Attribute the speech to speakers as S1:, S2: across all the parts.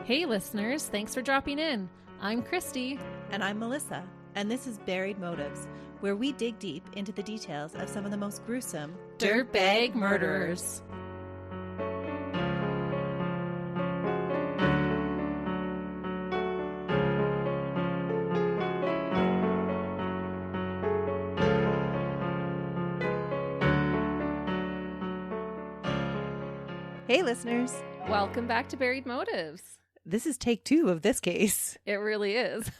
S1: Hey listeners, thanks for dropping in. I'm Christy.
S2: And I'm Melissa, and this is Buried Motives, where we dig deep into the details of some of the most gruesome
S1: Dirtbag murderers.
S2: Hey listeners,
S1: Welcome back to Buried Motives.
S2: this is take 2 of this case.
S1: It really is.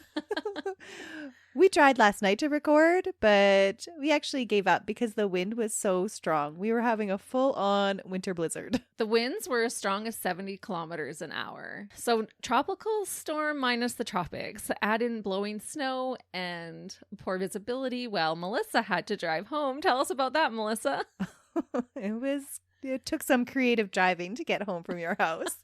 S2: We tried last night to record, but we actually gave up because the wind was so strong. We were having a full-on winter blizzard.
S1: The winds were as strong as 70 kilometers an hour. So tropical storm minus the tropics. Add in blowing snow and poor visibility. Well, Melissa had to drive home. Tell us about that, Melissa.
S2: It took some creative driving to get home from your house.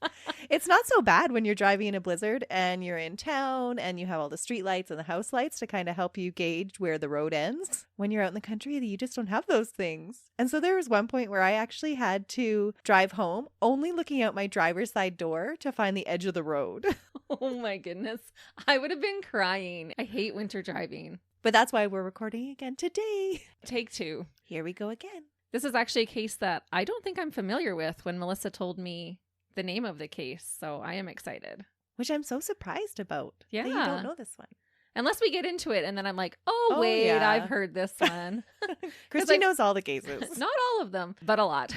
S2: It's not so bad when you're driving in a blizzard and you're in town and you have all the street lights and the house lights to kind of help you gauge where the road ends. When you're out in the country, you just don't have those things. And so there was one point where I actually had to drive home only looking out my driver's side door to find the edge of the road.
S1: Oh my goodness. I would have been crying. I hate winter driving.
S2: But that's why we're recording again today.
S1: Take 2.
S2: Here we go again.
S1: This is actually a case that I don't think I'm familiar with when Melissa told me the name of the case, so I am excited.
S2: Which I'm so surprised about.
S1: Yeah.
S2: That you don't know this one.
S1: Unless we get into it and then I'm like, oh wait,
S2: yeah.
S1: I've heard this one.
S2: Christy knows all the cases.
S1: Not all of them, but a lot.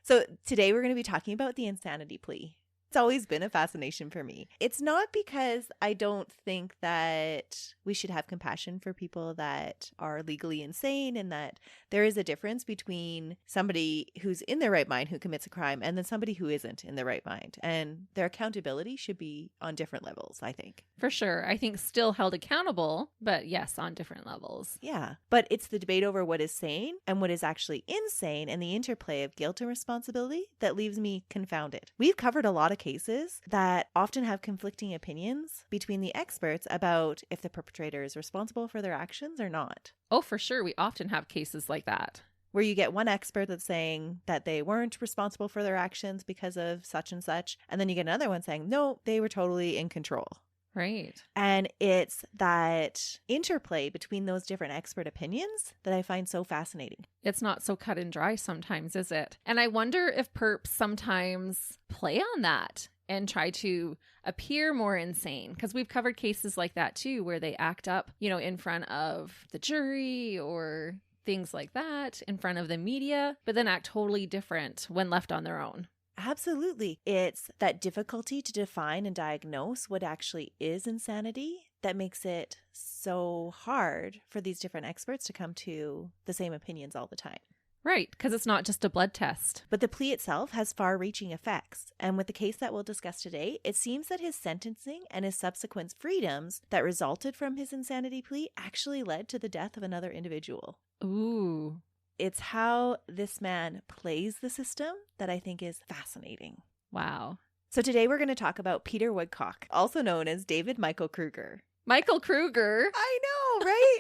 S2: So today we're going to be talking about the insanity plea. It's always been a fascination for me. It's not because I don't think that we should have compassion for people that are legally insane and that there is a difference between somebody who's in their right mind who commits a crime and then somebody who isn't in their right mind. And their accountability should be on different levels, I think.
S1: For sure. I think still held accountable, but yes, on different levels.
S2: Yeah. But it's the debate over what is sane and what is actually insane and the interplay of guilt and responsibility that leaves me confounded. We've covered a lot of cases that often have conflicting opinions between the experts about if the perpetrator is responsible for their actions or not.
S1: Oh, for sure. We often have cases like that.
S2: Where you get one expert that's saying that they weren't responsible for their actions because of such and such, and then you get another one saying, no, they were totally in control.
S1: Right.
S2: And it's that interplay between those different expert opinions that I find so fascinating.
S1: It's not so cut and dry sometimes, is it? And I wonder if perps sometimes play on that and try to appear more insane, because we've covered cases like that too, where they act up, in front of the jury or things like that, in front of the media, but then act totally different when left on their own.
S2: Absolutely. It's that difficulty to define and diagnose what actually is insanity that makes it so hard for these different experts to come to the same opinions all the time.
S1: Right, because it's not just a blood test.
S2: But the plea itself has far-reaching effects. And with the case that we'll discuss today, it seems that his sentencing and his subsequent freedoms that resulted from his insanity plea actually led to the death of another individual.
S1: Ooh.
S2: It's how this man plays the system that I think is fascinating.
S1: Wow.
S2: So today we're going to talk about Peter Woodcock, also known as David Michael Krueger.
S1: Michael Krueger.
S2: I know, right?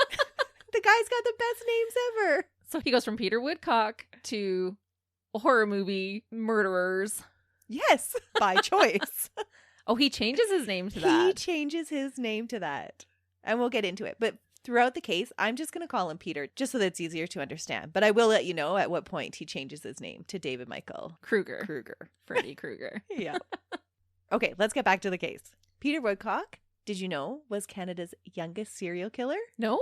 S2: The guy's got the best names ever.
S1: So he goes from Peter Woodcock to horror movie murderers.
S2: Yes, by choice.
S1: Oh, he changes his name to that.
S2: He changes his name to that. And we'll get into it. But throughout the case, I'm just going to call him Peter, just so that it's easier to understand. But I will let you know at what point he changes his name to David Michael
S1: Krueger.
S2: Krueger.
S1: Freddy Krueger.
S2: Yeah. Okay, let's get back to the case. Peter Woodcock, did you know, was Canada's youngest serial killer?
S1: No.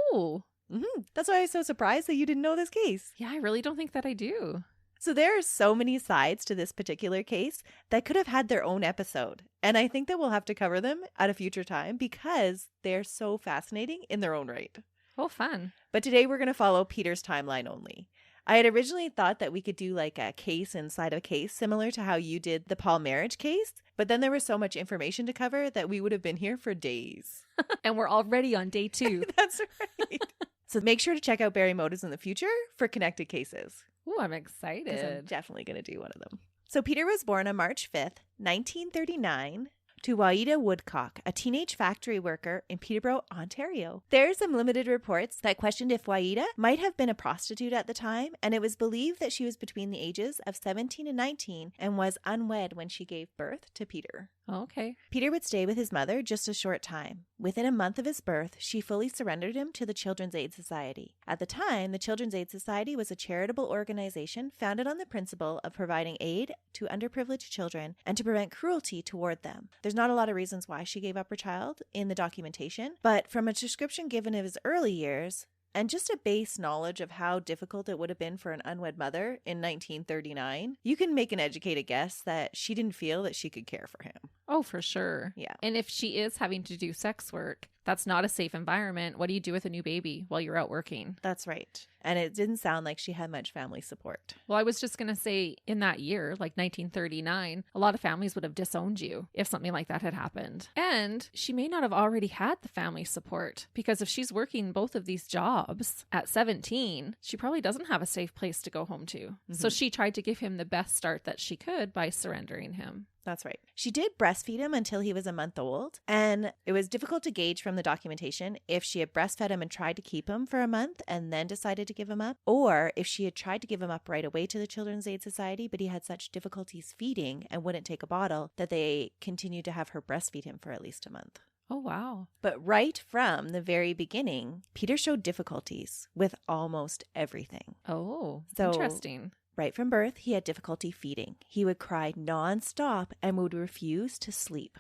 S2: Mm-hmm. That's why I was so surprised that you didn't know this case.
S1: Yeah, I really don't think that I do.
S2: So there are so many sides to this particular case that could have had their own episode. And I think that we'll have to cover them at a future time because they're so fascinating in their own right.
S1: Oh, fun.
S2: But today we're going to follow Peter's timeline only. I had originally thought that we could do like a case inside of a case, similar to how you did the Paul marriage case. But then there was so much information to cover that we would have been here for days.
S1: And we're already on day 2.
S2: That's right. So make sure to check out Buried Motives in the future for connected cases.
S1: Ooh, I'm
S2: 'Cause
S1: excited.
S2: I'm definitely going to do one of them. So Peter was born on March 5th, 1939, to Waida Woodcock, a teenage factory worker in Peterborough, Ontario. There are some limited reports that questioned if Waida might have been a prostitute at the time, and it was believed that she was between the ages of 17 and 19 and was unwed when she gave birth to Peter.
S1: Okay.
S2: Peter would stay with his mother just a short time. Within a month of his birth, she fully surrendered him to the Children's Aid Society. At the time, the Children's Aid Society was a charitable organization founded on the principle of providing aid to underprivileged children and to prevent cruelty toward them. There's not a lot of reasons why she gave up her child in the documentation, but from a description given of his early years, and just a base knowledge of how difficult it would have been for an unwed mother in 1939, you can make an educated guess that she didn't feel that she could care for him.
S1: Oh, for sure.
S2: Yeah.
S1: And if she is having to do sex work, that's not a safe environment. What do you do with a new baby while you're out working?
S2: That's right. And it didn't sound like she had much family support.
S1: Well, I was just going to say in that year, like 1939, a lot of families would have disowned you if something like that had happened. And she may not have already had the family support, because if she's working both of these jobs at 17, she probably doesn't have a safe place to go home to. Mm-hmm. So she tried to give him the best start that she could by surrendering him.
S2: That's right. She did breastfeed him until he was a month old, and it was difficult to gauge from the documentation if she had breastfed him and tried to keep him for a month and then decided to give him up, or if she had tried to give him up right away to the Children's Aid Society, but he had such difficulties feeding and wouldn't take a bottle that they continued to have her breastfeed him for at least a month.
S1: Oh, wow.
S2: But right from the very beginning, Peter showed difficulties with almost everything.
S1: Oh,
S2: so
S1: interesting.
S2: Right from birth, he had difficulty feeding. He would cry nonstop and would refuse to sleep.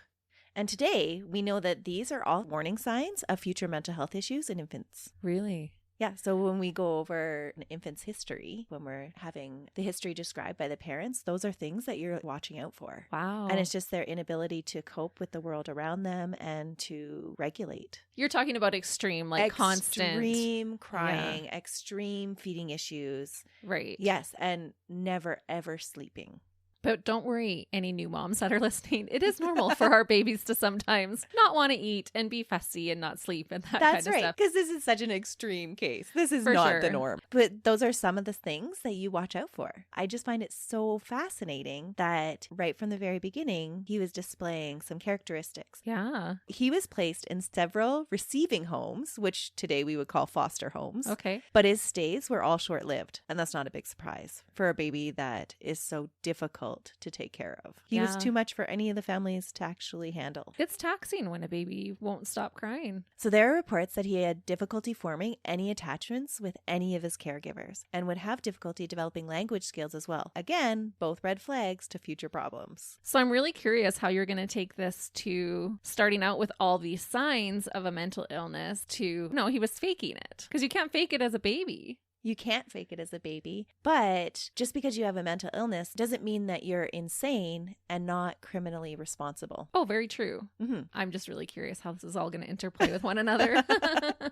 S2: And today, we know that these are all warning signs of future mental health issues in infants.
S1: Really?
S2: Yeah, so when we go over an infant's history, when we're having the history described by the parents, those are things that you're watching out for.
S1: Wow.
S2: And it's just their inability to cope with the world around them and to regulate.
S1: You're talking about extreme, like constant.
S2: Extreme crying, extreme feeding issues.
S1: Right.
S2: Yes, and never, ever sleeping.
S1: But don't worry, any new moms that are listening. It is normal for our babies to sometimes not want to eat and be fussy and not sleep and that kind of stuff.
S2: That's right, because this is such an extreme case. This is
S1: For
S2: not
S1: sure.
S2: the norm. But those are some of the things that you watch out for. I just find it so fascinating that right from the very beginning, he was displaying some characteristics.
S1: Yeah.
S2: He was placed in several receiving homes, which today we would call foster homes.
S1: Okay.
S2: But his stays were all short-lived. And that's not a big surprise for a baby that is so difficult to take care of. He was too much for any of the families to actually handle.
S1: It's taxing when a baby won't stop crying.
S2: So there are reports that he had difficulty forming any attachments with any of his caregivers and would have difficulty developing language skills as well. Again, both red flags to future problems.
S1: So I'm really curious how you're going to take this to starting out with all these signs of a mental illness to, no, he was faking it, because you can't fake it as a baby.
S2: You can't fake it as a baby, but just because you have a mental illness doesn't mean that you're insane and not criminally responsible.
S1: Oh, very true.
S2: Mm-hmm.
S1: I'm just really curious how this is all going to interplay with one another.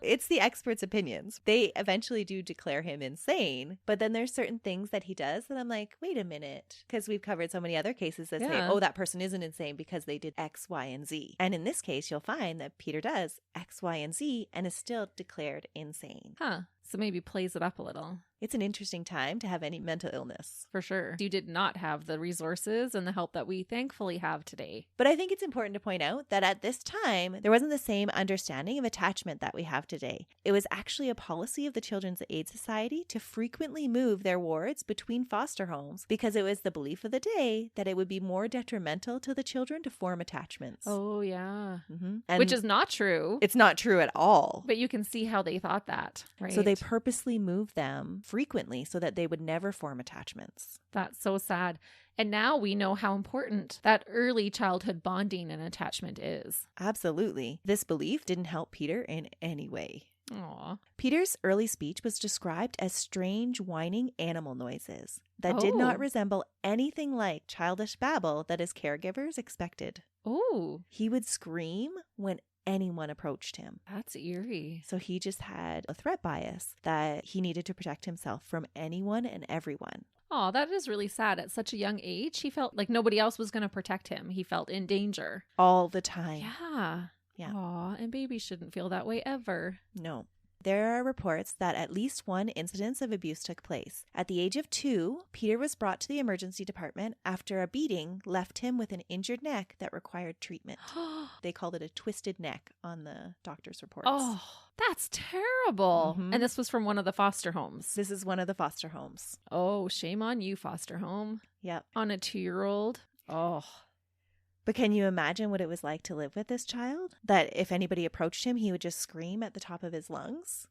S2: It's the experts' opinions. They eventually do declare him insane, but then there's certain things that he does that I'm like, wait a minute, because we've covered so many other cases that say, oh, that person isn't insane because they did X, Y, and Z. And in this case, you'll find that Peter does X, Y, and Z and is still declared insane.
S1: Huh. So maybe plays it up a little.
S2: It's an interesting time to have any mental illness.
S1: For sure. You did not have the resources and the help that we thankfully have today.
S2: But I think it's important to point out that at this time, there wasn't the same understanding of attachment that we have today. It was actually a policy of the Children's Aid Society to frequently move their wards between foster homes because it was the belief of the day that it would be more detrimental to the children to form attachments.
S1: Oh, yeah.
S2: Mm-hmm.
S1: Which is not true.
S2: It's not true at all.
S1: But you can see how they thought that, right?
S2: So they purposely moved them frequently so that they would never form attachments.
S1: That's so sad. And now we know how important that early childhood bonding and attachment is.
S2: Absolutely. This belief didn't help Peter in any way.
S1: Aw.
S2: Peter's early speech was described as strange whining animal noises that did not resemble anything like childish babble that his caregivers expected.
S1: Oh.
S2: He would scream when anyone approached him.
S1: That's eerie.
S2: So he just had a threat bias that he needed to protect himself from anyone and everyone.
S1: Oh, that is really sad. At such a young age, he felt like nobody else was going to protect him. He felt in danger.
S2: All the time.
S1: Yeah.
S2: Yeah.
S1: Aw, and babies shouldn't feel that way ever.
S2: No. there are reports that at least one incidence of abuse took place. At the age of 2, Peter was brought to the emergency department after a beating left him with an injured neck that required treatment. They called it a twisted neck on the doctor's reports.
S1: Oh, that's terrible.
S2: Mhm.
S1: And this was from one of the foster homes.
S2: This is one of the foster homes.
S1: Oh, shame on you, foster home.
S2: Yep.
S1: On a 2-year-old. Oh.
S2: But can you imagine what it was like to live with this child? That if anybody approached him, he would just scream at the top of his lungs?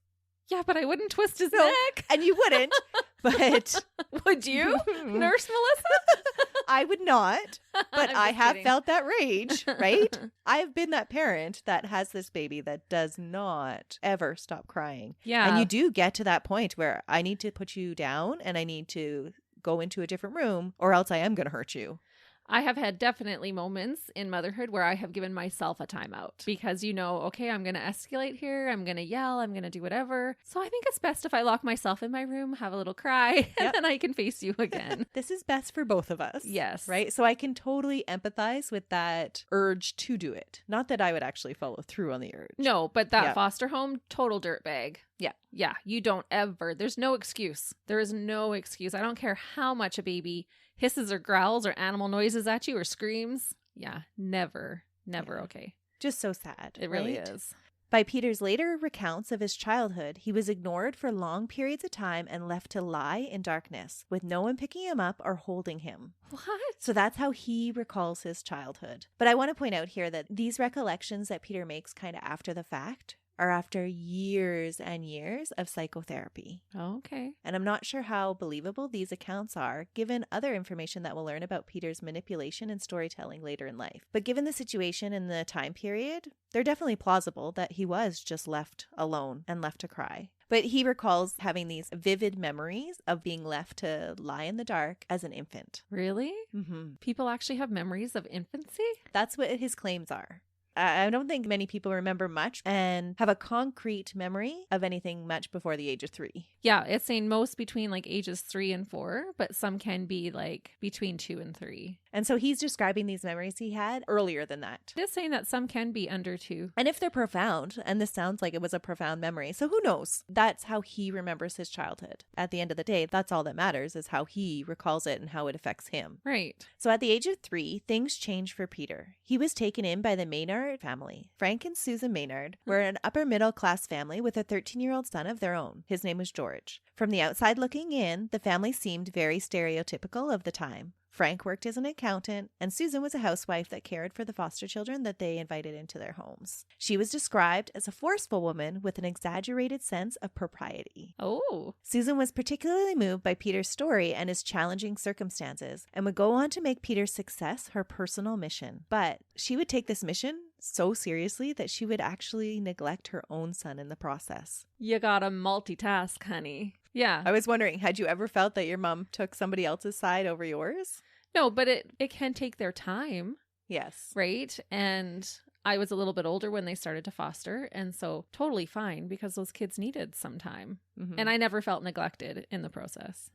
S1: Yeah, but I wouldn't twist his
S2: No,
S1: neck.
S2: and you wouldn't. But
S1: would you, Nurse Melissa?
S2: I would not. But
S1: I'm
S2: I
S1: just
S2: have
S1: kidding.
S2: felt that rage, right? I've been that parent that has this baby that does not ever stop crying.
S1: Yeah.
S2: And you do get to that point where I need to put you down and I need to go into a different room or else I am going to hurt you.
S1: I have had definitely moments in motherhood where I have given myself a timeout because, okay, I'm going to escalate here. I'm going to yell. I'm going to do whatever. So I think it's best if I lock myself in my room, have a little cry, and then I can face you again.
S2: This is best for both of us.
S1: Yes.
S2: Right? So I can totally empathize with that urge to do it. Not that I would actually follow through on the urge.
S1: No, but that
S2: Yeah.
S1: foster home, total dirtbag.
S2: Yeah.
S1: Yeah. You don't ever. There's no excuse. There is no excuse. I don't care how much a baby hisses or growls or animal noises at you or screams. Yeah. Never. Never
S2: Yeah.
S1: okay.
S2: Just so sad.
S1: It really
S2: right?
S1: is.
S2: By Peter's later recounts of his childhood, he was ignored for long periods of time and left to lie in darkness, with no one picking him up or holding him.
S1: What?
S2: So that's how he recalls his childhood. But I want to point out here that these recollections that Peter makes kind of after the fact are after years and years of psychotherapy.
S1: Okay.
S2: And I'm not sure how believable these accounts are, given other information that we'll learn about Peter's manipulation and storytelling later in life. But given the situation and the time period, they're definitely plausible that he was just left alone and left to cry. But he recalls having these vivid memories of being left to lie in the dark as an infant.
S1: Really?
S2: Mm-hmm.
S1: People actually have memories of infancy?
S2: That's what his claims are. I don't think many people remember much and have a concrete memory of anything much before the age of 3.
S1: Yeah, it's saying most between like ages 3 and 4, but some can be like between 2 and 3.
S2: And so he's describing these memories he had earlier than that.
S1: It is saying that some can be under 2.
S2: And if they're profound, and this sounds like it was a profound memory, so who knows? That's how he remembers his childhood. At the end of the day, that's all that matters is how he recalls it and how it affects him.
S1: Right.
S2: So at the age of 3, things changed for Peter. He was taken in by the Maynard family. Frank and Susan Maynard were an upper middle class family with a 13-year-old son of their own. His name was George. From the outside looking in, the family seemed very stereotypical of the time. Frank worked as an accountant, and Susan was a housewife that cared for the foster children that they invited into their homes. She was described as a forceful woman with an exaggerated sense of propriety.
S1: Oh.
S2: Susan was particularly moved by Peter's story and his challenging circumstances, and would go on to make Peter's success her personal mission. But she would take this mission so seriously that she would actually neglect her own son in the process.
S1: You gotta multitask, honey. Yeah.
S2: I was wondering, had you ever felt that your mom took somebody else's side over yours?
S1: No, but it can take their time,
S2: Yes.
S1: right? And I was a little bit older when they started to foster, and so totally fine because those kids needed some time.
S2: Mm-hmm.
S1: And I never felt neglected in the process.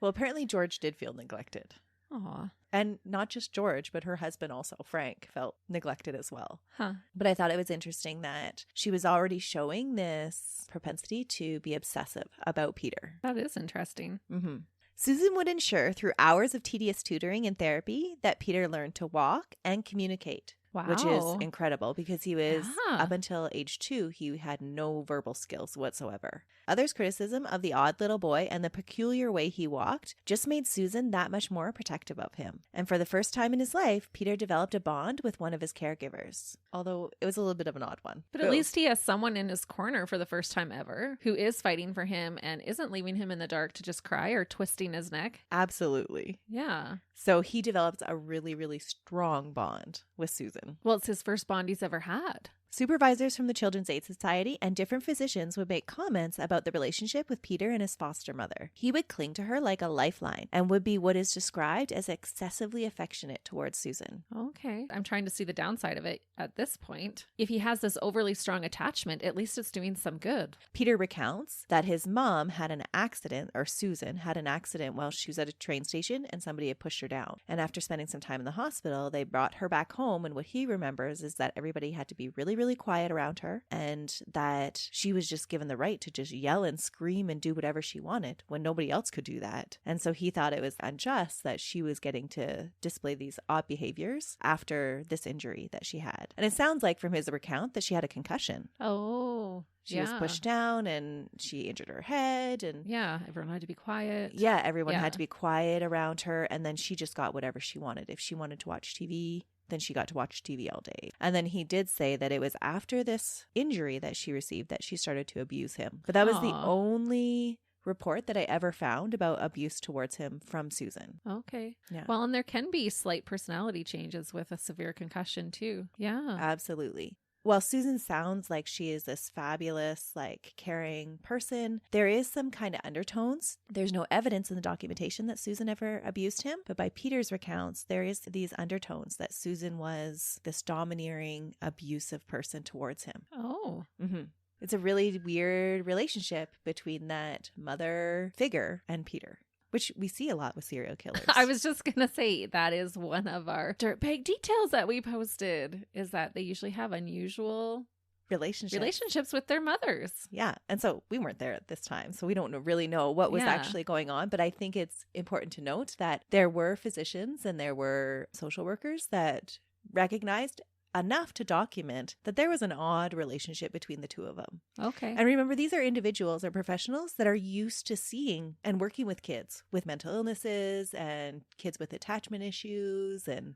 S2: Well, apparently George did feel neglected.
S1: Aw.
S2: And not just George, but her husband also, Frank, felt neglected as well.
S1: Huh.
S2: But I thought it was interesting that she was already showing this propensity to be obsessive about Peter.
S1: That is interesting.
S2: Mm-hmm. Susan would ensure through hours of tedious tutoring and therapy that Peter learned to walk and communicate.
S1: Wow.
S2: Which is incredible because he was,
S1: Yeah.
S2: up until age 2, he had no verbal skills whatsoever. Others' criticism of the odd little boy and the peculiar way he walked just made Susan that much more protective of him. And for the first time in his life, Peter developed a bond with one of his caregivers. Although it was a little bit of an odd one.
S1: But at least he has someone in his corner for the first time ever who is fighting for him and isn't leaving him in the dark to just cry or twisting his neck.
S2: Absolutely.
S1: Yeah.
S2: So he developed a really, really strong bond with Susan.
S1: Well, it's his first bond he's ever had.
S2: Supervisors from the Children's Aid Society and different physicians would make comments about the relationship with Peter and his foster mother. He would cling to her like a lifeline and would be what is described as excessively affectionate towards Susan.
S1: Okay. I'm trying to see the downside of it at this point. If he has this overly strong attachment, at least it's doing some good.
S2: Peter recounts that his mom had an accident, or Susan had an accident while she was at a train station and somebody had pushed her down. And after spending some time in the hospital, they brought her back home, and what he remembers is that everybody had to be really really quiet around her and that she was just given the right to just yell and scream and do whatever she wanted when nobody else could do that. And so he thought it was unjust that she was getting to display these odd behaviors after this injury that she had. And it sounds like from his recount that she had a concussion.
S1: Oh,
S2: She was pushed down and she injured her head. And
S1: yeah, everyone had to be quiet.
S2: Yeah, everyone had to be quiet around her. And then she just got whatever she wanted. If she wanted to watch TV, then she got to watch TV all day. And then he did say that it was after this injury that she received that she started to abuse him. But that was the only report that I ever found about abuse towards him from Susan.
S1: Okay.
S2: Yeah.
S1: Well, and there can be slight personality changes with a severe concussion too. Yeah.
S2: Absolutely. While Susan sounds like she is this fabulous, like caring person, there is some kind of undertones. There's no evidence in the documentation that Susan ever abused him, but by Peter's recounts, there is these undertones that Susan was this domineering, abusive person towards him.
S1: Oh.
S2: Mm-hmm. It's a really weird relationship between that mother figure and Peter, which we see a lot with serial killers.
S1: I was just going to say that is one of our dirtbag details that we posted, is that they usually have unusual relationships with their mothers.
S2: Yeah. And so we weren't there at this time, so we don't really know what was actually going on. But I think it's important to note that there were physicians and there were social workers that recognized enough to document that there was an odd relationship between the two of them.
S1: Okay.
S2: And remember, these are individuals or professionals that are used to seeing and working with kids with mental illnesses and kids with attachment issues. And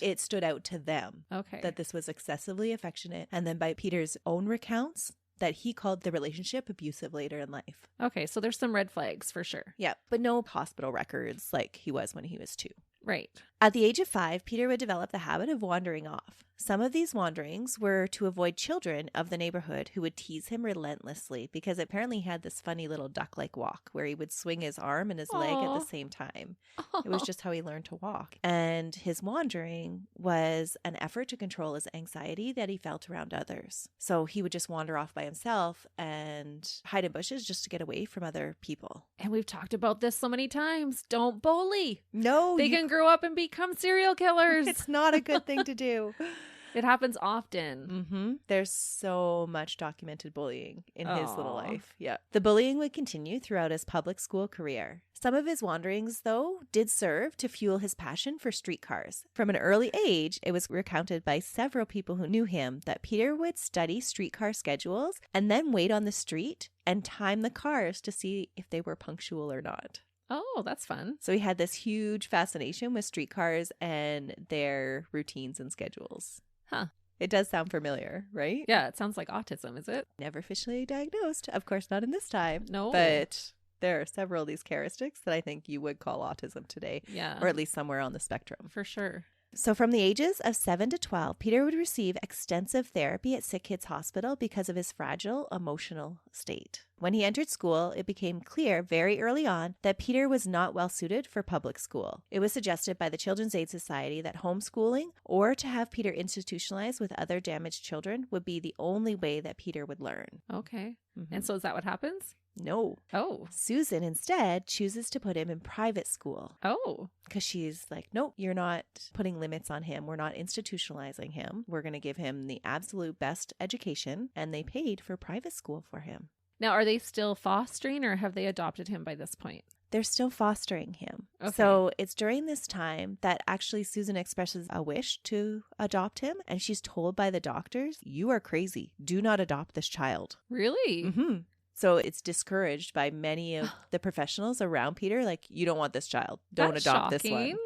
S2: it stood out to them that this was excessively affectionate. And then by Peter's own recounts, that he called the relationship abusive later in life.
S1: Okay, so there's some red flags for sure.
S2: Yeah, but no hospital records like he was when he was 2.
S1: Right.
S2: At the age of 5, Peter would develop the habit of wandering off. Some of these wanderings were to avoid children of the neighborhood who would tease him relentlessly because apparently he had this funny little duck-like walk where he would swing his arm and his leg at the same time. It was just how he learned to walk. And his wandering was an effort to control his anxiety that he felt around others. So he would just wander off by himself and hide in bushes just to get away from other people.
S1: And we've talked about this so many times. Don't bully.
S2: No.
S1: They can grow up and become serial killers.
S2: It's not a good thing to do.
S1: It happens often.
S2: Mm-hmm. There's so much documented bullying in his little life. Yeah. The bullying would continue throughout his public school career. Some of his wanderings, though, did serve to fuel his passion for streetcars. From an early age, it was recounted by several people who knew him that Peter would study streetcar schedules and then wait on the street and time the cars to see if they were punctual or not.
S1: Oh, that's fun.
S2: So he had this huge fascination with streetcars and their routines and schedules.
S1: Huh.
S2: It does sound familiar, right?
S1: Yeah, it sounds like autism, is it?
S2: Never officially diagnosed. Of course, not in this time.
S1: No.
S2: But there are several of these characteristics that I think you would call autism today.
S1: Yeah.
S2: Or at least somewhere on the spectrum.
S1: For sure.
S2: So from the ages of 7 to 12, Peter would receive extensive therapy at Sick Kids Hospital because of his fragile emotional state. When he entered school, it became clear very early on that Peter was not well suited for public school. It was suggested by the Children's Aid Society that homeschooling or to have Peter institutionalized with other damaged children would be the only way that Peter would learn.
S1: Okay. Mm-hmm. And so is that what happens?
S2: No.
S1: Oh.
S2: Susan instead chooses to put him in private school.
S1: Oh.
S2: Because she's like, nope, you're not putting limits on him. We're not institutionalizing him. We're going to give him the absolute best education. And they paid for private school for him.
S1: Now, are they still fostering or have they adopted him by this point?
S2: They're still fostering him.
S1: Okay.
S2: So it's during this time that actually Susan expresses a wish to adopt him. And she's told by the doctors, you are crazy. Do not adopt this child.
S1: Really?
S2: Mm-hmm. So it's discouraged by many of the professionals around Peter. Like, you don't want this child. Don't adopt this one.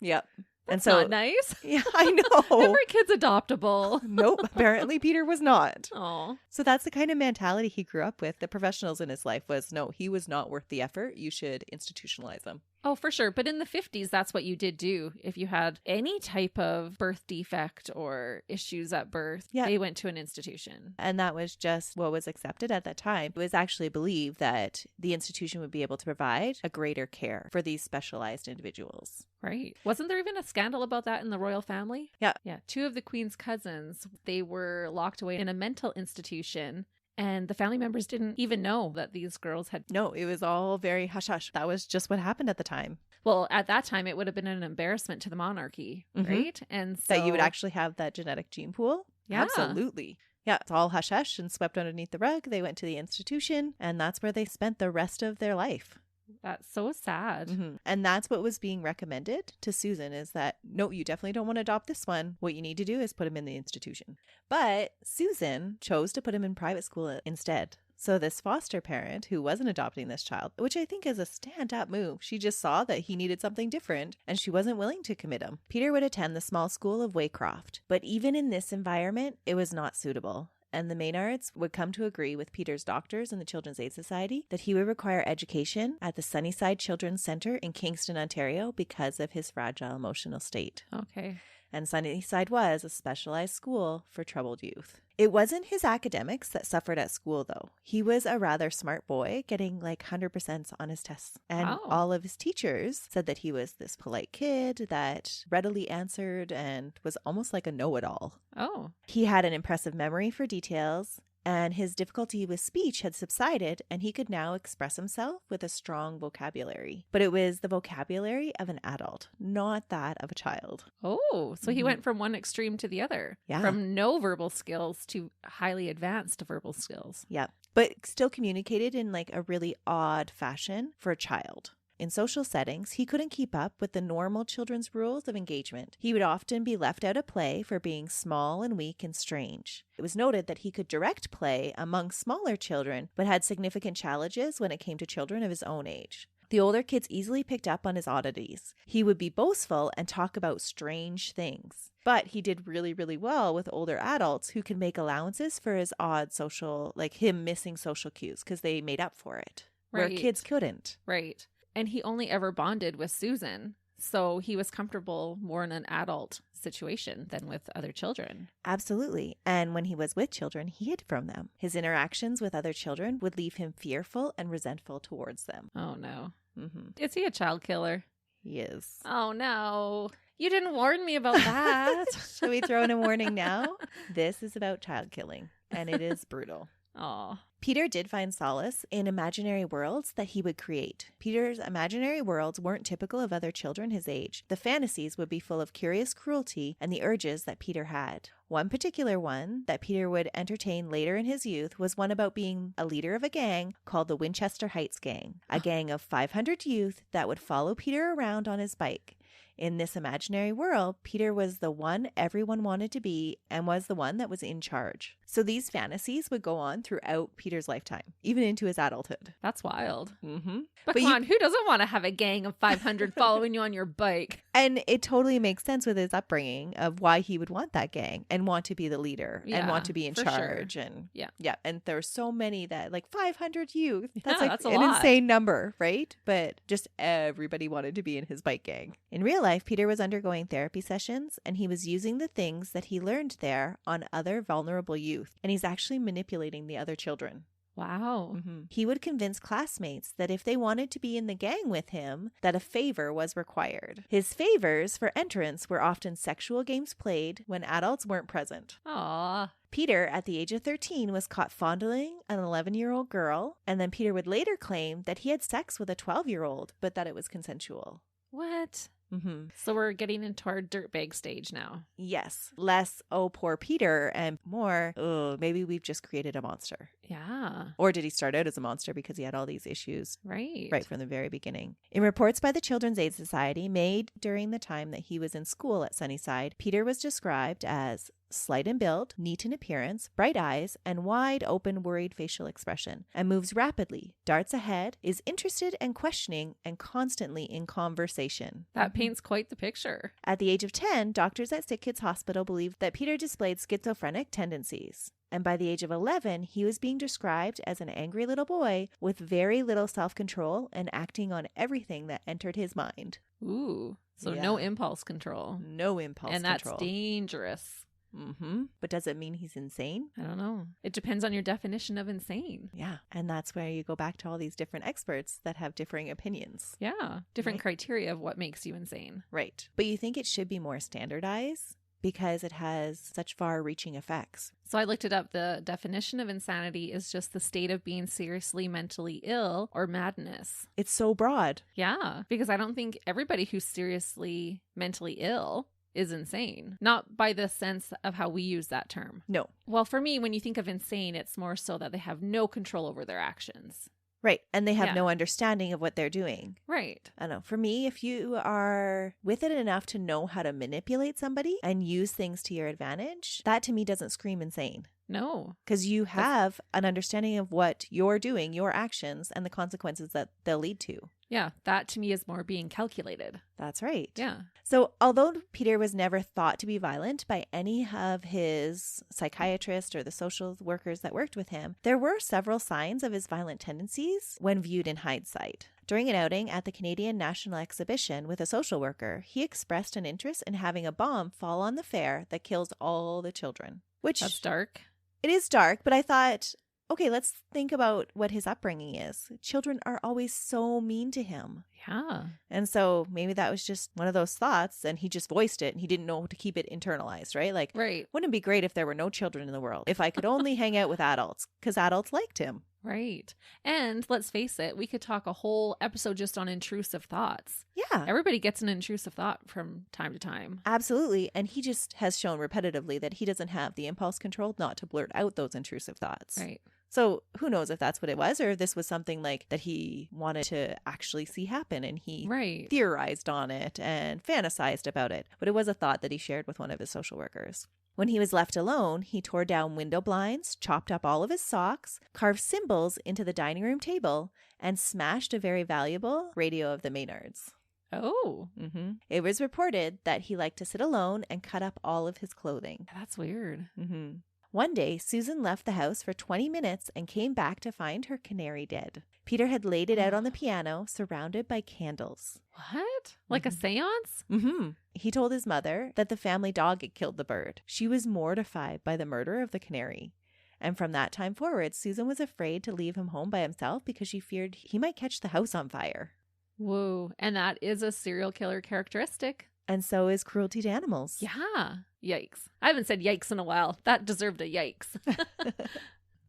S2: Yep.
S1: That's not nice.
S2: Yeah, I know.
S1: Every kid's adoptable.
S2: Nope. Apparently Peter was not.
S1: Oh.
S2: So that's the kind of mentality he grew up with. The professionals in his life was, no, he was not worth the effort. You should institutionalize him.
S1: Oh, for sure. But in the 50s, that's what you did do. If you had any type of birth defect or issues at birth, they went to an institution.
S2: And that was just what was accepted at that time. It was actually believed that the institution would be able to provide a greater care for these specialized individuals.
S1: Right. Wasn't there even a scandal about that in the royal family?
S2: Yeah.
S1: Yeah. 2 of the Queen's cousins, they were locked away in a mental institution. And the family members didn't even know that these girls had...
S2: No, it was all very hush-hush. That was just what happened at the time.
S1: Well, at that time, it would have been an embarrassment to the monarchy, right? And so...
S2: That you would actually have that genetic gene pool?
S1: Yeah.
S2: Absolutely. Yeah, it's all hush hush and swept underneath the rug. They went to the institution, and that's where they spent the rest of their life.
S1: That's so sad.
S2: Mm-hmm. And that's what was being recommended to Susan, is that, no, you definitely don't want to adopt this one. What you need to do is put him in the institution. But Susan chose to put him in private school instead. So this foster parent who wasn't adopting this child, which I think is a stand-up move, she just saw that he needed something different and she wasn't willing to commit him. Peter would attend the small school of Waycroft, but even in this environment, it was not suitable. And the Maynards would come to agree with Peter's doctors and the Children's Aid Society that he would require education at the Sunnyside Children's Centre in Kingston, Ontario, because of his fragile emotional state.
S1: Okay.
S2: And Sunnyside was a specialized school for troubled youth. It wasn't his academics that suffered at school, though. He was a rather smart boy, getting like 100% on his tests. And all of his teachers said that he was this polite kid that readily answered and was almost like a know-it-all.
S1: Oh.
S2: He had an impressive memory for details, and his difficulty with speech had subsided, and he could now express himself with a strong vocabulary. But it was the vocabulary of an adult, not that of a child.
S1: Oh, so he went from one extreme to the other.
S2: Yeah.
S1: From no verbal skills to highly advanced verbal skills.
S2: Yeah. But still communicated in like a really odd fashion for a child. In social settings, he couldn't keep up with the normal children's rules of engagement. He would often be left out of play for being small and weak and strange. It was noted that he could direct play among smaller children, but had significant challenges when it came to children of his own age. The older kids easily picked up on his oddities. He would be boastful and talk about strange things. But he did really, really well with older adults who could make allowances for his odd social, like him missing social cues, because they made up for it. Where kids couldn't.
S1: Right. And he only ever bonded with Susan, so he was comfortable more in an adult situation than with other children.
S2: Absolutely. And when he was with children, he hid from them. His interactions with other children would leave him fearful and resentful towards them.
S1: Oh, no.
S2: Mm-hmm.
S1: Is he a child killer?
S2: He is.
S1: Oh, no. You didn't warn me about that.
S2: Shall we throw in a warning now? This is about child killing, and it is brutal.
S1: Oh.
S2: Peter did find solace in imaginary worlds that he would create. Peter's imaginary worlds weren't typical of other children his age. The fantasies would be full of curious cruelty and the urges that Peter had. One particular one that Peter would entertain later in his youth was one about being a leader of a gang called the Winchester Heights Gang, a gang of 500 youth that would follow Peter around on his bike. In this imaginary world, Peter was the one everyone wanted to be and was the one that was in charge. So these fantasies would go on throughout Peter's lifetime, even into his adulthood.
S1: That's wild.
S2: Mm-hmm.
S1: But come on, who doesn't want to have a gang of 500 following you on your bike?
S2: And it totally makes sense with his upbringing of why he would want that gang and want to be the leader and want to be in charge. Sure. And yeah. And there are so many that, like 500 youth. That's like
S1: that's an
S2: lot. Insane number, right? But just everybody wanted to be in his bike gang. In real life, Peter was undergoing therapy sessions and he was using the things that he learned there on other vulnerable youth. And he's actually manipulating the other children.
S1: Wow.
S2: Mm-hmm. He would convince classmates that if they wanted to be in the gang with him, that a favor was required. His favors for entrance were often sexual games played when adults weren't present.
S1: Aww.
S2: Peter, at the age of 13, was caught fondling an 11-year-old girl, and then Peter would later claim that he had sex with a 12-year-old, but that it was consensual.
S1: What?
S2: Mm-hmm.
S1: So we're getting into our dirtbag stage now.
S2: Yes. Less, oh, poor Peter, and more, oh, maybe we've just created a monster.
S1: Yeah.
S2: Or did he start out as a monster because he had all these issues?
S1: Right
S2: from the very beginning. In reports by the Children's Aid Society made during the time that he was in school at Sunnyside, Peter was described as slight in build, neat in appearance, bright eyes, and wide open worried facial expression, and moves rapidly, darts ahead, is interested and questioning, and constantly in conversation.
S1: That paints quite the picture.
S2: At the age of 10, doctors at Sick Kids Hospital believed that Peter displayed schizophrenic tendencies. And by the age of 11, he was being described as an angry little boy with very little self-control and acting on everything that entered his mind.
S1: Ooh, so no impulse control.
S2: No impulse control.
S1: And that's dangerous.
S2: Mm-hmm. But does it mean he's insane?
S1: I don't know. It depends on your definition of insane.
S2: Yeah. And that's where you go back to all these different experts that have differing opinions.
S1: Yeah. Different criteria of what makes you insane.
S2: Right. But you think it should be more standardized because it has such far-reaching effects.
S1: So I looked it up. The definition of insanity is just the state of being seriously mentally ill or madness.
S2: It's so broad.
S1: Yeah. Because I don't think everybody who's seriously mentally ill is insane. Not by the sense of how we use that term.
S2: No.
S1: Well, for me, when you think of insane, it's more so that they have no control over their actions.
S2: Right. And they have no understanding of what they're doing.
S1: Right.
S2: I don't know. For me, if you are with it enough to know how to manipulate somebody and use things to your advantage, that to me doesn't scream insane.
S1: No.
S2: Because you have an understanding of what you're doing, your actions, and the consequences that they'll lead to.
S1: Yeah, that to me is more being calculated.
S2: That's right.
S1: Yeah.
S2: So although Peter was never thought to be violent by any of his psychiatrists or the social workers that worked with him, there were several signs of his violent tendencies when viewed in hindsight. During an outing at the Canadian National Exhibition with a social worker, he expressed an interest in having a bomb fall on the fair that kills all the children. Which,
S1: that's dark.
S2: It is dark, but I thought, okay, let's think about what his upbringing is. Children are always so mean to him.
S1: Yeah.
S2: And so maybe that was just one of those thoughts and he just voiced it and he didn't know to keep it internalized, right? Like,
S1: right.
S2: Wouldn't it be great if there were no children in the world? If I could only hang out with adults because adults liked him.
S1: Right. And let's face it, we could talk a whole episode just on intrusive thoughts.
S2: Yeah.
S1: Everybody gets an intrusive thought from time to time.
S2: Absolutely. And he just has shown repetitively that he doesn't have the impulse control not to blurt out those intrusive thoughts.
S1: Right.
S2: So who knows if that's what it was or if this was something like that he wanted to actually see happen and he theorized on it and fantasized about it. But it was a thought that he shared with one of his social workers. When he was left alone, he tore down window blinds, chopped up all of his socks, carved symbols into the dining room table, and smashed a very valuable radio of the Maynards.
S1: Oh.
S2: Mm-hmm. It was reported that he liked to sit alone and cut up all of his clothing.
S1: That's weird.
S2: Mm-hmm. One day, Susan left the house for 20 minutes and came back to find her canary dead. Peter had laid it out on the piano, surrounded by candles.
S1: What? Like a seance?
S2: Mm-hmm. He told his mother that the family dog had killed the bird. She was mortified by the murder of the canary. And from that time forward, Susan was afraid to leave him home by himself because she feared he might catch the house on fire.
S1: Whoa. And that is a serial killer characteristic.
S2: And so is cruelty to animals.
S1: Yeah. Yikes. I haven't said yikes in a while. That deserved a yikes.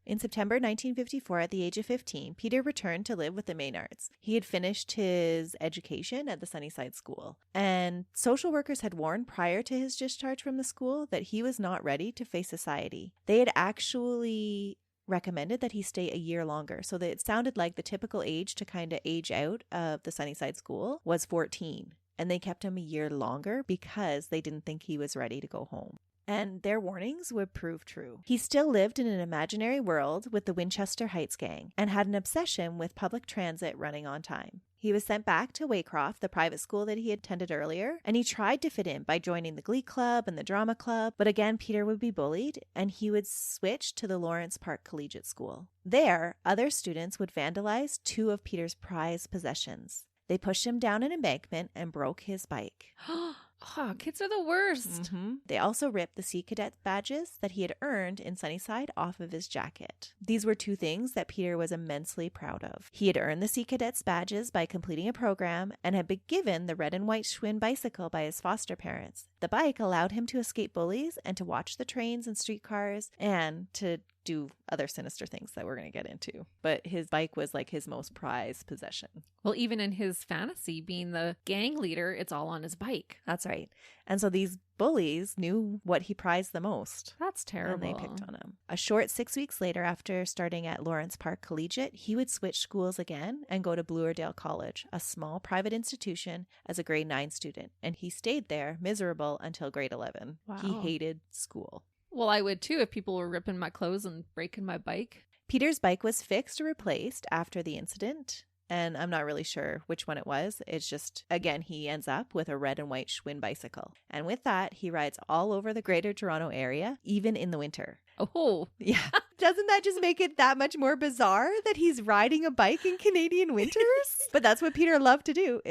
S2: In September 1954, at the age of 15, Peter returned to live with the Maynards. He had finished his education at the Sunnyside School, and social workers had warned prior to his discharge from the school that he was not ready to face society. They had actually recommended that he stay a year longer, so that it sounded like the typical age to kind of age out of the Sunnyside School was 14, and they kept him a year longer because they didn't think he was ready to go home. And their warnings would prove true. He still lived in an imaginary world with the Winchester Heights gang and had an obsession with public transit running on time. He was sent back to Waycroft, the private school that he had attended earlier, and he tried to fit in by joining the Glee Club and the Drama Club, but again, Peter would be bullied, and he would switch to the Lawrence Park Collegiate School. There, other students would vandalize two of Peter's prized possessions. They pushed him down an embankment and broke his bike.
S1: Oh, kids are the worst.
S2: Mm-hmm. They also ripped the Sea Cadet badges that he had earned in Sunnyside off of his jacket. These were two things that Peter was immensely proud of. He had earned the Sea Cadets badges by completing a program and had been given the red and white Schwinn bicycle by his foster parents. The bike allowed him to escape bullies and to watch the trains and streetcars and to do other sinister things that we're going to get into. But his bike was like his most prized possession.
S1: Well, even in his fantasy, being the gang leader, it's all on his bike.
S2: That's right. And so these bullies knew what he prized the most.
S1: That's terrible.
S2: And they picked on him. A short 6 weeks later, after starting at Lawrence Park Collegiate, he would switch schools again and go to Bluerdale College, a small private institution, as a grade 9 student. And he stayed there, miserable, until grade 11.
S1: Wow.
S2: He hated school.
S1: Well, I would too if people were ripping my clothes and breaking my bike.
S2: Peter's bike was fixed or replaced after the incident, and I'm not really sure which one it was. It's just, again, he ends up with a red and white Schwinn bicycle. And with that, he rides all over the Greater Toronto area, even in the winter.
S1: Oh.
S2: Yeah. Doesn't that just make it that much more bizarre that he's riding a bike in Canadian winters? But that's what Peter loved to do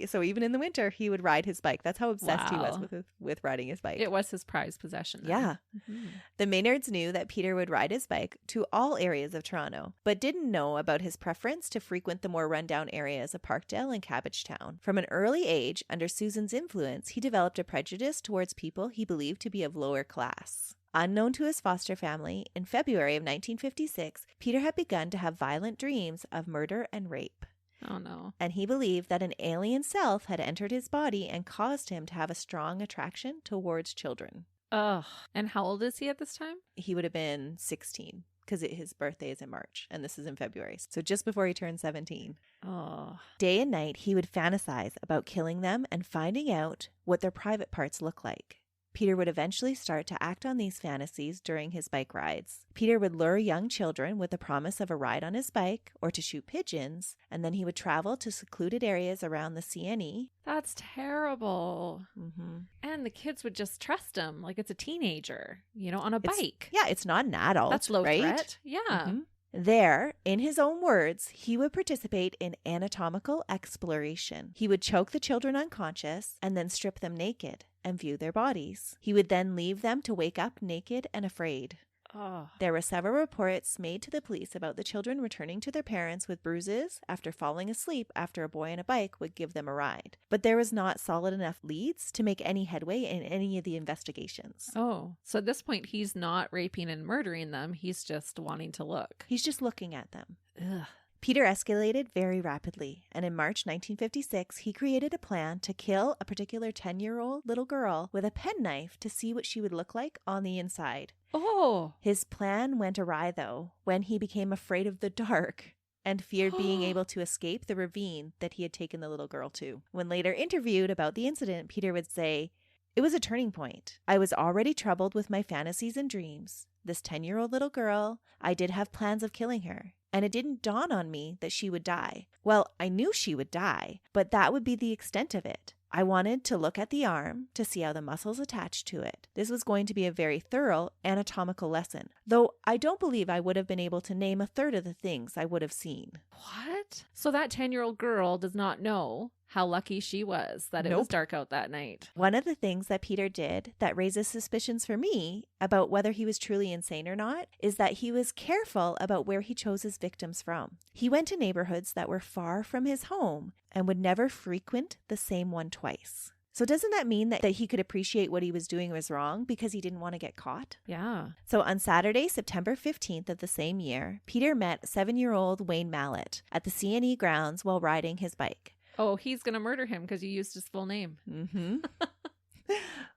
S2: so even in the winter, he would ride his bike. That's how obsessed he was with riding his bike.
S1: It was his prized possession. Then.
S2: Yeah.
S1: Mm-hmm.
S2: The Maynards knew that Peter would ride his bike to all areas of Toronto, but didn't know about his preference to frequent the more rundown areas of Parkdale and Cabbagetown. From an early age, under Susan's influence, he developed a prejudice towards people he believed to be of lower class. Unknown to his foster family, in February of 1956, Peter had begun to have violent dreams of murder and rape.
S1: Oh, no.
S2: And he believed that an alien self had entered his body and caused him to have a strong attraction towards children.
S1: Ugh. And how old is he at this time?
S2: He would have been 16 because his birthday is in March and this is in February. So just before he turned 17.
S1: Oh.
S2: Day and night, he would fantasize about killing them and finding out what their private parts look like. Peter would eventually start to act on these fantasies during his bike rides. Peter would lure young children with the promise of a ride on his bike or to shoot pigeons, and then he would travel to secluded areas around the CNE.
S1: That's terrible.
S2: Mm-hmm.
S1: And the kids would just trust him like it's a teenager, on a bike.
S2: Yeah, it's not an adult.
S1: That's low
S2: right?
S1: threat. Yeah.
S2: Mm-hmm. There, in his own words, he would participate in anatomical exploration. He would choke the children unconscious and then strip them naked and view their bodies. He would then leave them to wake up naked and afraid.
S1: Oh.
S2: There were several reports made to the police about the children returning to their parents with bruises after falling asleep after a boy on a bike would give them a ride. But there was not solid enough leads to make any headway in any of the investigations.
S1: Oh, so at this point, he's not raping and murdering them. He's just wanting to look.
S2: He's just looking at them.
S1: Ugh.
S2: Peter escalated very rapidly, and in March 1956, he created a plan to kill a particular 10-year-old little girl with a penknife to see what she would look like on the inside.
S1: Oh.
S2: His plan went awry, though, when he became afraid of the dark and feared being able to escape the ravine that he had taken the little girl to. When later interviewed about the incident, Peter would say, "It was a turning point. I was already troubled with my fantasies and dreams. This 10-year-old little girl, I did have plans of killing her. And it didn't dawn on me that she would die. Well, I knew she would die, but that would be the extent of it. I wanted to look at the arm to see how the muscles attached to it. This was going to be a very thorough anatomical lesson, though I don't believe I would have been able to name a third of the things I would have seen."
S1: What? So that 10-year-old girl does not know how lucky she was that it was dark out that night.
S2: One of the things that Peter did that raises suspicions for me about whether he was truly insane or not is that he was careful about where he chose his victims from. He went to neighborhoods that were far from his home and would never frequent the same one twice. So doesn't that mean that he could appreciate what he was doing was wrong because he didn't want to get caught?
S1: Yeah.
S2: So on Saturday, September 15th of the same year, Peter met 7-year-old Wayne Mallett at the CNE grounds while riding his bike.
S1: Oh, he's going to murder him because you used his full name.
S2: Mm-hmm.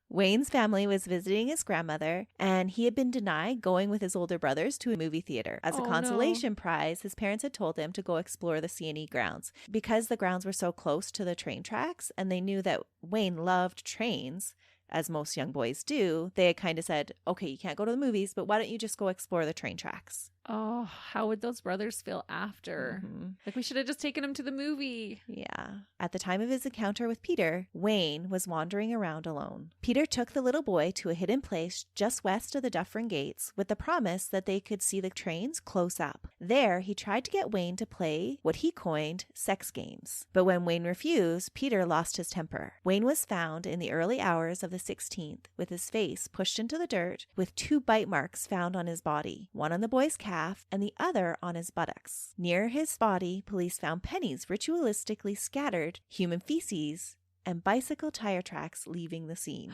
S2: Wayne's family was visiting his grandmother, and he had been denied going with his older brothers to a movie theater. As a consolation prize, his parents had told him to go explore the CNE grounds. Because the grounds were so close to the train tracks, and they knew that Wayne loved trains, as most young boys do, they had kind of said, okay, you can't go to the movies, but why don't you just go explore the train tracks?
S1: Oh, how would those brothers feel after?
S2: Mm-hmm.
S1: Like, we should have just taken him to the movie.
S2: Yeah. At the time of his encounter with Peter, Wayne was wandering around alone. Peter took the little boy to a hidden place just west of the Dufferin Gates with the promise that they could see the trains close up. There, he tried to get Wayne to play what he coined sex games. But when Wayne refused, Peter lost his temper. Wayne was found in the early hours of the 16th with his face pushed into the dirt with 2 bite marks found on his body, one on the boy's calf and the other on his buttocks. Near his body, police found pennies ritualistically scattered, human feces, and bicycle tire tracks leaving the scene.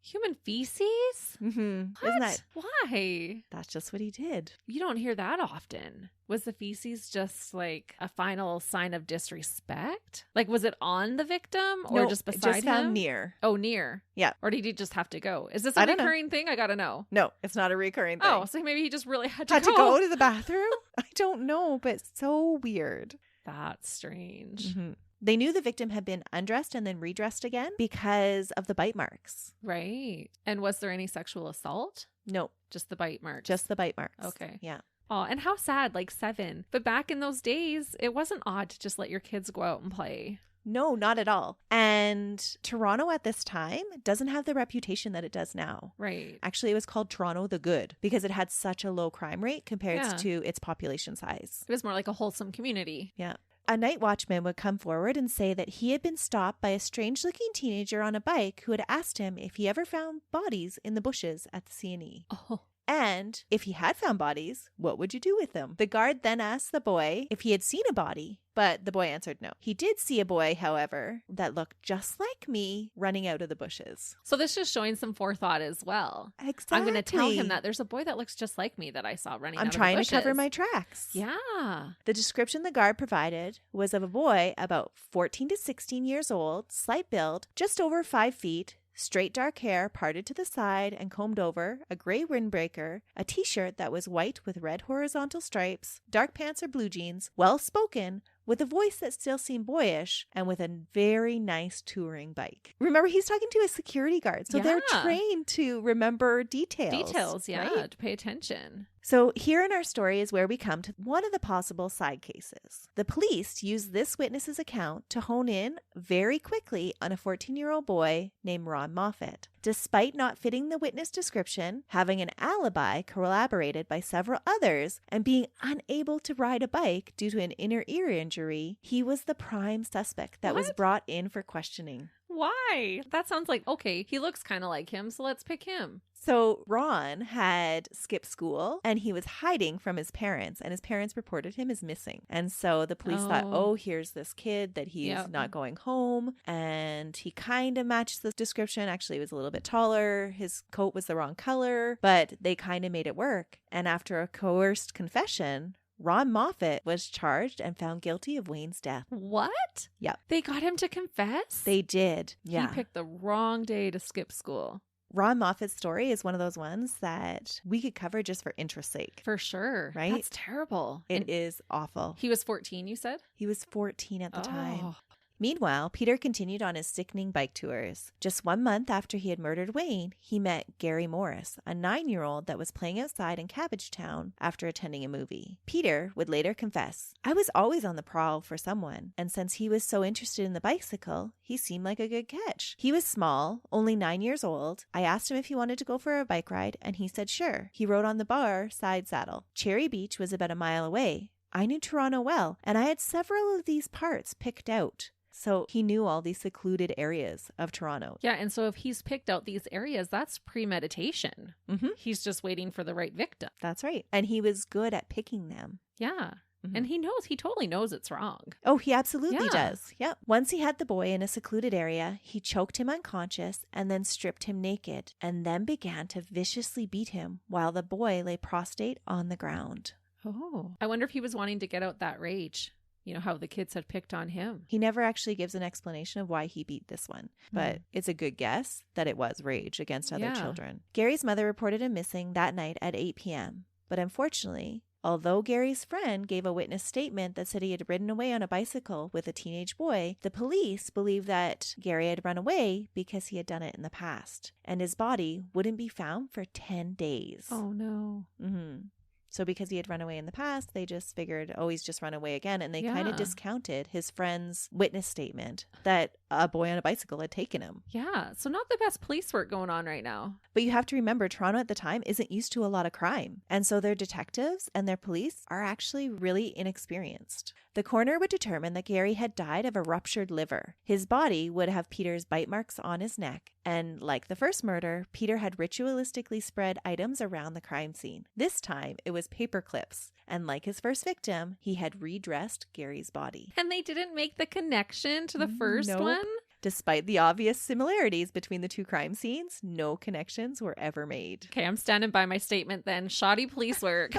S1: Human feces?
S2: Mm-hmm.
S1: What?
S2: Isn't that?
S1: Why?
S2: That's just what he did.
S1: You don't hear that often. Was the feces just like a final sign of disrespect? Like, was it on the victim or just beside him?
S2: Just found near.
S1: Oh, near.
S2: Yeah.
S1: Or did he just have to go? Is this a recurring thing? I gotta know.
S2: No, it's not a recurring thing.
S1: Oh, so maybe he just really had to
S2: to go to the bathroom? I don't know, but so weird.
S1: That's strange.
S2: Mm-hmm. They knew the victim had been undressed and then redressed again because of the bite marks.
S1: Right. And was there any sexual assault?
S2: No.
S1: Just the bite marks?
S2: Just the bite marks.
S1: Okay.
S2: Yeah.
S1: Oh, and how sad, like 7. But back in those days, it wasn't odd to just let your kids go out and play.
S2: No, not at all. And Toronto at this time doesn't have the reputation that it does now.
S1: Right.
S2: Actually, it was called Toronto the Good because it had such a low crime rate compared to its population size.
S1: It was more like a wholesome community.
S2: Yeah. A night watchman would come forward and say that he had been stopped by a strange-looking teenager on a bike who had asked him if he ever found bodies in the bushes at the CNE.
S1: Oh.
S2: And if he had found bodies, what would you do with them? The guard then asked the boy if he had seen a body, but the boy answered no. He did see a boy, however, that looked just like me running out of the bushes.
S1: So this is showing some forethought as well.
S2: Exactly.
S1: I'm going to tell him that there's a boy that looks just like me that I saw running out of the bushes.
S2: I'm trying to cover my tracks.
S1: Yeah.
S2: The description the guard provided was of a boy about 14 to 16 years old, slight build, just over 5 feet, straight dark hair parted to the side and combed over, a gray windbreaker, a t-shirt that was white with red horizontal stripes, dark pants or blue jeans, well-spoken, with a voice that still seemed boyish, and with a very nice touring bike. Remember, he's talking to a security guard, so they're trained to remember details.
S1: Yeah,
S2: right?
S1: to pay attention.
S2: So here in our story is where we come to one of the possible side cases. The police used this witness's account to hone in very quickly on a 14-year-old boy named Ron Moffat. Despite not fitting the witness description, having an alibi corroborated by several others, and being unable to ride a bike due to an inner ear injury, he was the prime suspect that was brought in for questioning.
S1: Why? That sounds like, okay, he looks kind of like him, so let's pick him.
S2: So Ron had skipped school and he was hiding from his parents, and his parents reported him as missing. And so the police thought, oh, here's this kid that he's not going home. And he kind of matched the description. Actually, he was a little bit taller. His coat was the wrong color, but they kind of made it work. And after a coerced confession, Ron Moffat was charged and found guilty of Wayne's death.
S1: What?
S2: Yep.
S1: They got him to confess?
S2: They did. Yeah.
S1: He picked the wrong day to skip school.
S2: Ron Moffat's story is one of those ones that we could cover just for interest's sake.
S1: For sure.
S2: Right?
S1: That's terrible.
S2: It is awful.
S1: He was 14, you said?
S2: He was 14 at the time. Meanwhile, Peter continued on his sickening bike tours. Just 1 month after he had murdered Wayne, he met Gary Morris, a 9-year-old that was playing outside in Cabbagetown after attending a movie. Peter would later confess, "I was always on the prowl for someone, and since he was so interested in the bicycle, he seemed like a good catch. He was small, only 9 years old. I asked him if he wanted to go for a bike ride, and he said sure. He rode on the bar side saddle. Cherry Beach was about a mile away. I knew Toronto well, and I had several of these parts picked out." So he knew all these secluded areas of Toronto.
S1: Yeah, and so if he's picked out these areas, that's premeditation.
S2: Mm-hmm.
S1: He's just waiting for the right victim.
S2: That's right. And he was good at picking them.
S1: Yeah.
S2: Mm-hmm.
S1: And he totally knows it's wrong.
S2: Oh, he absolutely does. Yep. Once he had the boy in a secluded area, he choked him unconscious and then stripped him naked, and then began to viciously beat him while the boy lay prostrate on the ground.
S1: Oh. I wonder if he was wanting to get out that rage. You know, how the kids had picked on him.
S2: He never actually gives an explanation of why he beat this one, but it's a good guess that it was rage against other children. Gary's mother reported him missing that night at 8 p.m. But unfortunately, although Gary's friend gave a witness statement that said he had ridden away on a bicycle with a teenage boy, the police believed that Gary had run away because he had done it in the past, and his body wouldn't be found for 10 days.
S1: Oh, no.
S2: Mm-hmm. So because he had run away in the past, they just figured, oh, he's just run away again. And they kind of discounted his friend's witness statement that a boy on a bicycle had taken him.
S1: Yeah. So not the best police work going on right now.
S2: But you have to remember, Toronto at the time isn't used to a lot of crime. And so their detectives and their police are actually really inexperienced. The coroner would determine that Gary had died of a ruptured liver. His body would have Peter's bite marks on his neck. And like the first murder, Peter had ritualistically spread items around the crime scene. This time, it was paper clips. And like his first victim, he had redressed Gary's body.
S1: And they didn't make the connection to the first one?
S2: Despite the obvious similarities between the two crime scenes, no connections were ever made.
S1: Okay, I'm standing by my statement then. Shoddy police work.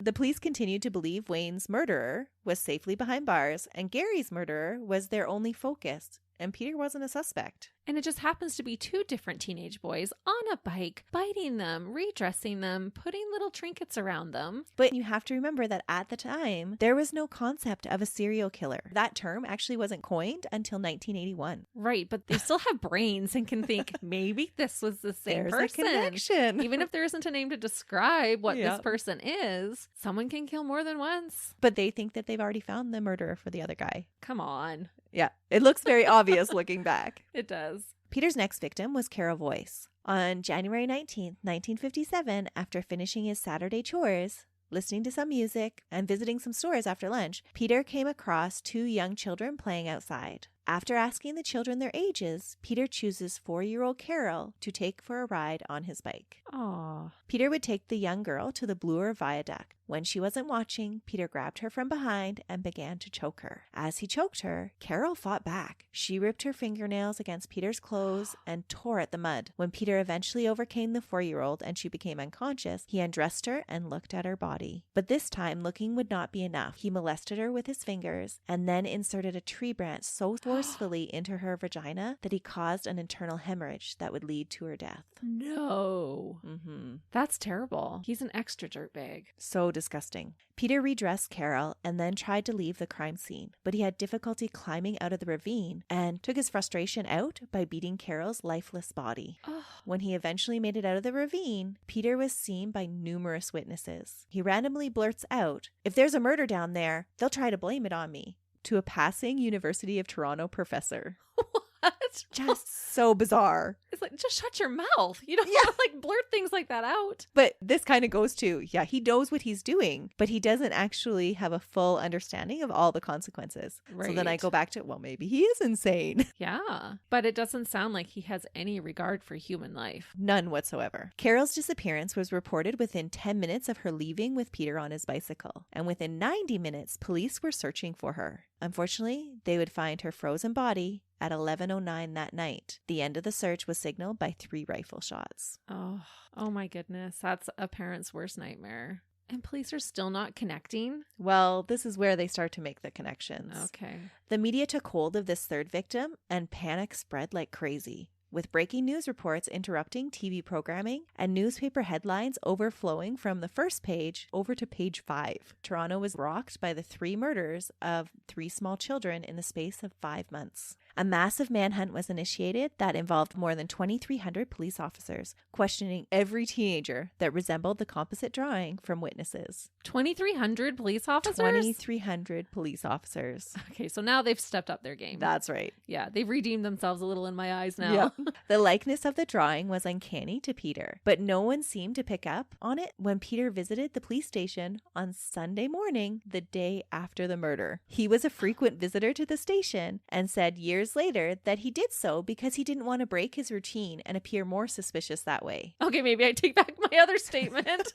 S2: The police continued to believe Wayne's murderer was safely behind bars, and Gary's murderer was their only focus, and Peter wasn't a suspect.
S1: And it just happens to be two different teenage boys on a bike, biting them, redressing them, putting little trinkets around them.
S2: But you have to remember that at the time, there was no concept of a serial killer. That term actually wasn't coined until 1981.
S1: Right, but they still have brains and can think, maybe this was the same
S2: There's
S1: person.
S2: A connection.
S1: Even if there isn't a name to describe what this person is, someone can kill more than once.
S2: But they think that they've already found the murderer for the other guy.
S1: Come on.
S2: Yeah, it looks very obvious looking back.
S1: It does.
S2: Peter's next victim was Carol Voice. On January 19th, 1957, after finishing his Saturday chores, listening to some music, and visiting some stores after lunch, Peter came across two young children playing outside. After asking the children their ages, Peter chooses 4-year-old Carol to take for a ride on his bike.
S1: Aw.
S2: Peter would take the young girl to the Bloor Viaduct. When she wasn't watching, Peter grabbed her from behind and began to choke her. As he choked her, Carol fought back. She ripped her fingernails against Peter's clothes and tore at the mud. When Peter eventually overcame the 4-year-old and she became unconscious, he undressed her and looked at her body. But this time, looking would not be enough. He molested her with his fingers and then inserted a tree branch so forcefully into her vagina that he caused an internal hemorrhage that would lead to her death.
S1: No.
S2: Mm-hmm.
S1: That's terrible. He's an extra dirtbag.
S2: So disgusting. Peter redressed Carol and then tried to leave the crime scene, but he had difficulty climbing out of the ravine and took his frustration out by beating Carol's lifeless body.
S1: Oh.
S2: When he eventually made it out of the ravine, Peter was seen by numerous witnesses. He randomly blurts out, "If there's a murder down there, they'll try to blame it on me," to a passing University of Toronto professor.
S1: What?
S2: Just so bizarre.
S1: It's like, just shut your mouth. You don't want to blurt things like that out.
S2: But this kind of goes to, he knows what he's doing, but he doesn't actually have a full understanding of all the consequences.
S1: Right.
S2: So then I go back to, well, maybe he is insane.
S1: Yeah. But it doesn't sound like he has any regard for human life.
S2: None whatsoever. Carol's disappearance was reported within 10 minutes of her leaving with Peter on his bicycle. And within 90 minutes, police were searching for her. Unfortunately, they would find her frozen body at 11:09 that night. The end of the search was signaled by 3 rifle shots.
S1: Oh my goodness. That's a parent's worst nightmare. And police are still not connecting?
S2: Well, this is where they start to make the connections.
S1: Okay.
S2: The media took hold of this third victim and panic spread like crazy, with breaking news reports interrupting TV programming and newspaper headlines overflowing from the first page over to page 5. Toronto was rocked by the 3 murders of 3 small children in the space of 5 months. A massive manhunt was initiated that involved more than 2,300 police officers, questioning every teenager that resembled the composite drawing from witnesses.
S1: 2,300 police officers?
S2: 2,300 police officers.
S1: Okay, so now they've stepped up their game.
S2: That's right.
S1: Yeah, they've redeemed themselves a little in my eyes now.
S2: Yeah. The likeness of the drawing was uncanny to Peter, but no one seemed to pick up on it when Peter visited the police station on Sunday morning, the day after the murder. He was a frequent visitor to the station and said years later that he did so because he didn't want to break his routine and appear more suspicious that way.
S1: Okay, maybe I take back my other statement.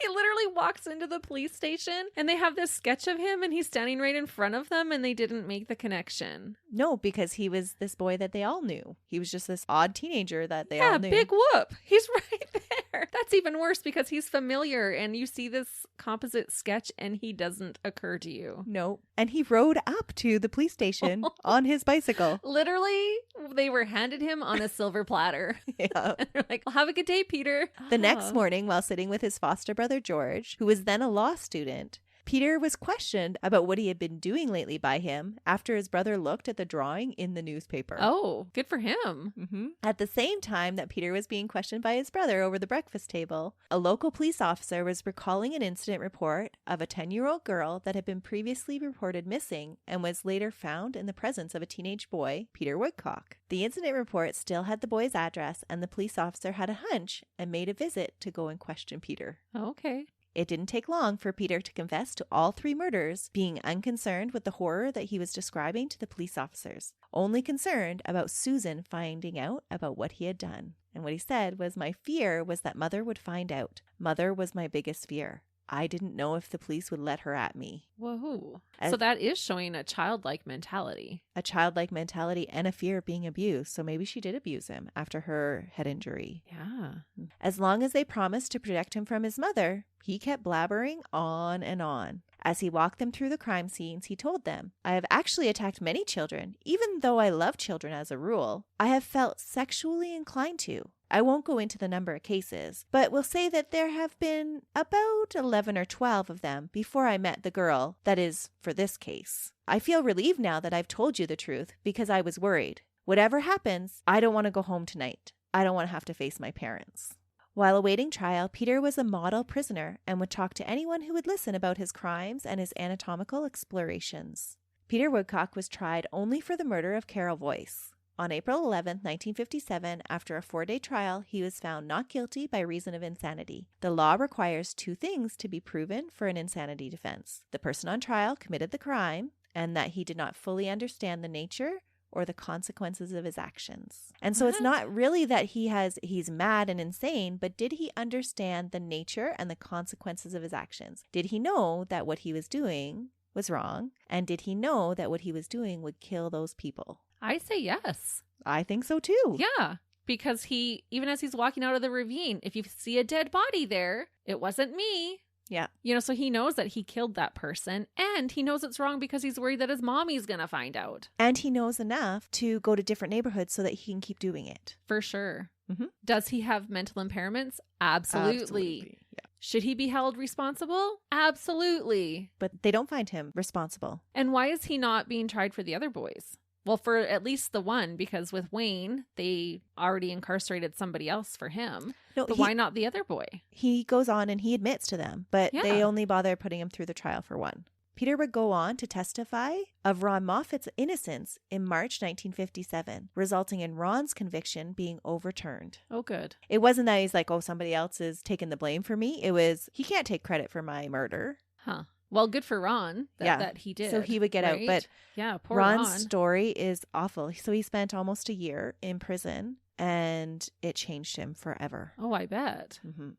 S1: He literally walks into the police station and they have this sketch of him and he's standing right in front of them and they didn't make the connection.
S2: No, because he was this boy that they all knew. He was just this odd teenager that they all knew.
S1: Yeah, big whoop. He's right there. That's even worse because he's familiar and you see this composite sketch and he doesn't occur to you.
S2: No. And he rode up to the police station on his bicycle.
S1: Literally, they were handed him on a silver platter.
S2: Yeah.
S1: And they're like, well, have a good day, Peter.
S2: The next morning, while sitting with his foster brother George, who was then a law student, Peter was questioned about what he had been doing lately by him after his brother looked at the drawing in the newspaper.
S1: Oh, good for him.
S2: Mm-hmm. At the same time that Peter was being questioned by his brother over the breakfast table, a local police officer was recalling an incident report of a 10-year-old girl that had been previously reported missing and was later found in the presence of a teenage boy, Peter Woodcock. The incident report still had the boy's address, and the police officer had a hunch and made a visit to go and question Peter.
S1: Okay.
S2: It didn't take long for Peter to confess to all 3 murders, being unconcerned with the horror that he was describing to the police officers, only concerned about Susan finding out about what he had done. And what he said was, "My fear was that Mother would find out. Mother was my biggest fear. I didn't know if the police would let her at me."
S1: Whoa. So that is showing a childlike mentality.
S2: A childlike mentality and a fear of being abused. So maybe she did abuse him after her head injury.
S1: Yeah.
S2: As long as they promised to protect him from his mother, he kept blabbering on and on. As he walked them through the crime scenes, he told them, "I have actually attacked many children, even though I love children as a rule. I have felt sexually inclined to. I won't go into the number of cases, but will say that there have been about 11 or 12 of them before I met the girl, that is, for this case. I feel relieved now that I've told you the truth because I was worried. Whatever happens, I don't want to go home tonight. I don't want to have to face my parents." While awaiting trial, Peter was a model prisoner and would talk to anyone who would listen about his crimes and his anatomical explorations. Peter Woodcock was tried only for the murder of Carol Voice. On April 11, 1957, after a 4-day trial, he was found not guilty by reason of insanity. The law requires 2 things to be proven for an insanity defense. The person on trial committed the crime, and that he did not fully understand the nature or the consequences of his actions. And so it's
S1: What?
S2: not really that he's mad and insane, but did he understand the nature and the consequences of his actions? Did he know that what he was doing was wrong? And did he know that what he was doing would kill those people?
S1: I say yes.
S2: I think so too.
S1: Yeah. Because even as he's walking out of the ravine, if you see a dead body there, it wasn't me.
S2: Yeah.
S1: So he knows that he killed that person, and he knows it's wrong because he's worried that his mommy's going to find out.
S2: And he knows enough to go to different neighborhoods so that he can keep doing it.
S1: For sure.
S2: Mm-hmm.
S1: Does he have mental impairments? Absolutely.
S2: Yeah.
S1: Should he be held responsible? Absolutely.
S2: But they don't find him responsible.
S1: And why is he not being tried for the other boys? Well, for at least the one, because with Wayne, they already incarcerated somebody else for him.
S2: No,
S1: but why not the other boy?
S2: He goes on and he admits to them, but
S1: Yeah.
S2: they only bother putting him through the trial for one. Peter would go on to testify of Ron Moffat's innocence in March 1957, resulting in Ron's conviction being overturned.
S1: Oh, good.
S2: It wasn't that he's like, oh, somebody else is taking the blame for me. It was, he can't take credit for my murder.
S1: Huh. Well, good for Ron that he did.
S2: So he would get out.
S1: right?
S2: But
S1: yeah, poor
S2: Ron's
S1: Ron.
S2: story is awful. So he spent almost a year in prison and it changed him forever.
S1: Oh, I bet.
S2: Mm-hmm.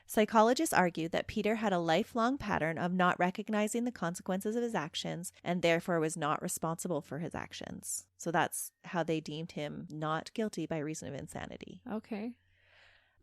S2: Psychologists argued that Peter had a lifelong pattern of not recognizing the consequences of his actions and therefore was not responsible for his actions. So that's how they deemed him not guilty by reason of insanity.
S1: Okay.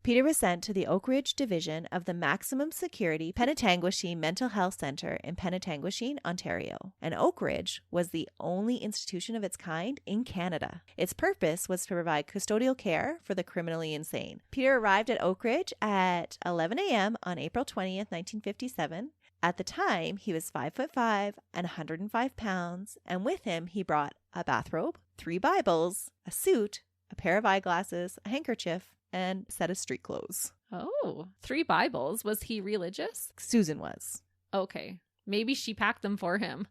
S2: Peter was sent to the Oak Ridge Division of the Maximum Security Penetanguishene Mental Health Center in Penetanguishene, Ontario. And Oak Ridge was the only institution of its kind in Canada. Its purpose was to provide custodial care for the criminally insane. Peter arrived at Oak Ridge at 11 a.m. on April 20th, 1957. At the time, he was 5'5" and 105 pounds, and with him he brought a bathrobe, 3 Bibles, a suit, a pair of eyeglasses, a handkerchief, and a set of street clothes.
S1: Oh, 3 Bibles. Was he religious?
S2: Susan was.
S1: Okay. Maybe she packed them for him.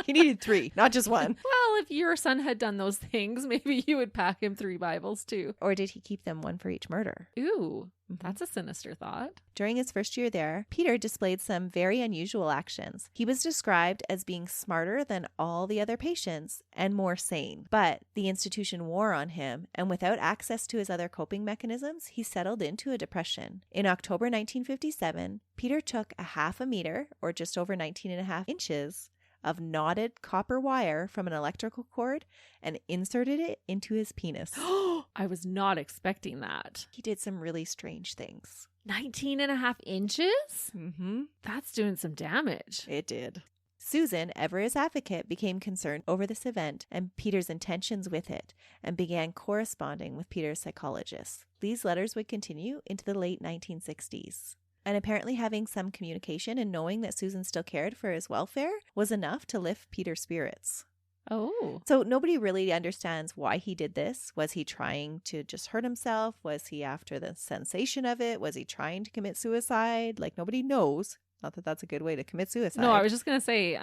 S2: He needed 3, not just one.
S1: Well, if your son had done those things, maybe you would pack him 3 Bibles too.
S2: Or did he keep them, one for each murder?
S1: Ooh, that's a sinister thought.
S2: During his first year there, Peter displayed some very unusual actions. He was described as being smarter than all the other patients and more sane. But the institution wore on him, and without access to his other coping mechanisms, he settled into a depression. In October 1957, Peter took a 1/2 meter, or just over 19.5 inches, of knotted copper wire from an electrical cord and inserted it into his penis.
S1: I was not expecting that.
S2: He did some really strange things.
S1: 19.5 inches?
S2: Mm-hmm.
S1: That's doing some damage.
S2: It did. Susan, ever his advocate, became concerned over this event and Peter's intentions with it and began corresponding with Peter's psychologist. These letters would continue into the late 1960s. And apparently having some communication and knowing that Susan still cared for his welfare was enough to lift Peter's spirits.
S1: Oh.
S2: So nobody really understands why he did this. Was he trying to just hurt himself? Was he after the sensation of it? Was he trying to commit suicide? Like, nobody knows. Not that that's a good way to commit suicide.
S1: No, I was just going to say,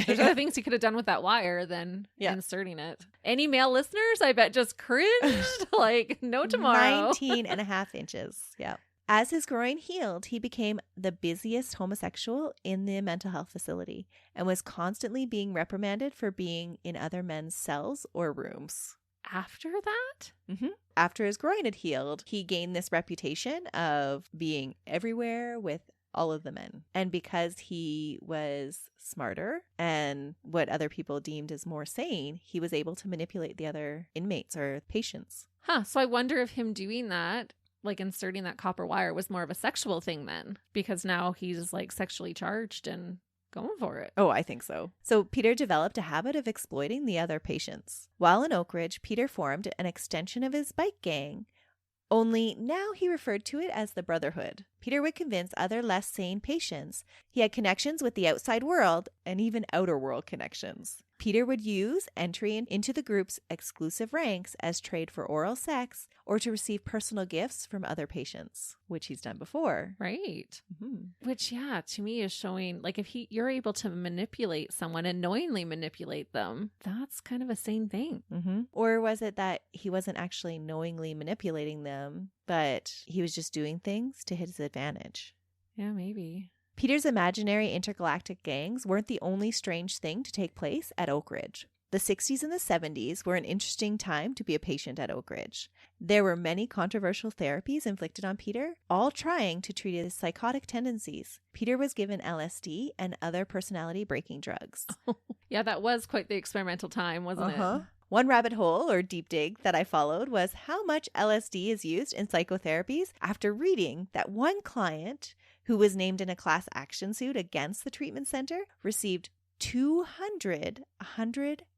S1: there's other things he could have done with that wire than inserting it. Any male listeners, I bet, just cringed. Like, no tomorrow.
S2: 19.5 inches. Yeah. As his groin healed, he became the busiest homosexual in the mental health facility and was constantly being reprimanded for being in other men's cells or rooms.
S1: After that?
S2: Mm-hmm. After his groin had healed, he gained this reputation of being everywhere with all of the men. And because he was smarter and what other people deemed as more sane, he was able to manipulate the other inmates or patients.
S1: Huh. So I wonder if him doing that, like inserting that copper wire, was more of a sexual thing then, because now he's like sexually charged and going for it.
S2: Oh, I think so. So Peter developed a habit of exploiting the other patients. While in Oak Ridge, Peter formed an extension of his bike gang, only now he referred to it as the Brotherhood. Peter would convince other less sane patients he had connections with the outside world and even outer world connections. Peter would use entry into the group's exclusive ranks as trade for oral sex or to receive personal gifts from other patients, which he's done before.
S1: Right.
S2: Mm-hmm.
S1: Which, yeah, to me is showing, like, if you're able to manipulate someone and knowingly manipulate them, that's kind of a sane thing.
S2: Mm-hmm. Or was it that he wasn't actually knowingly manipulating them, but he was just doing things to his advantage?
S1: Yeah, maybe.
S2: Peter's imaginary intergalactic gangs weren't the only strange thing to take place at Oak Ridge. The 60s and the 70s were an interesting time to be a patient at Oak Ridge. There were many controversial therapies inflicted on Peter, all trying to treat his psychotic tendencies. Peter was given LSD and other personality-breaking drugs.
S1: Yeah, that was quite the experimental time, wasn't it?
S2: One rabbit hole or deep dig that I followed was how much LSD is used in psychotherapies after reading that one client who was named in a class action suit against the treatment center received 200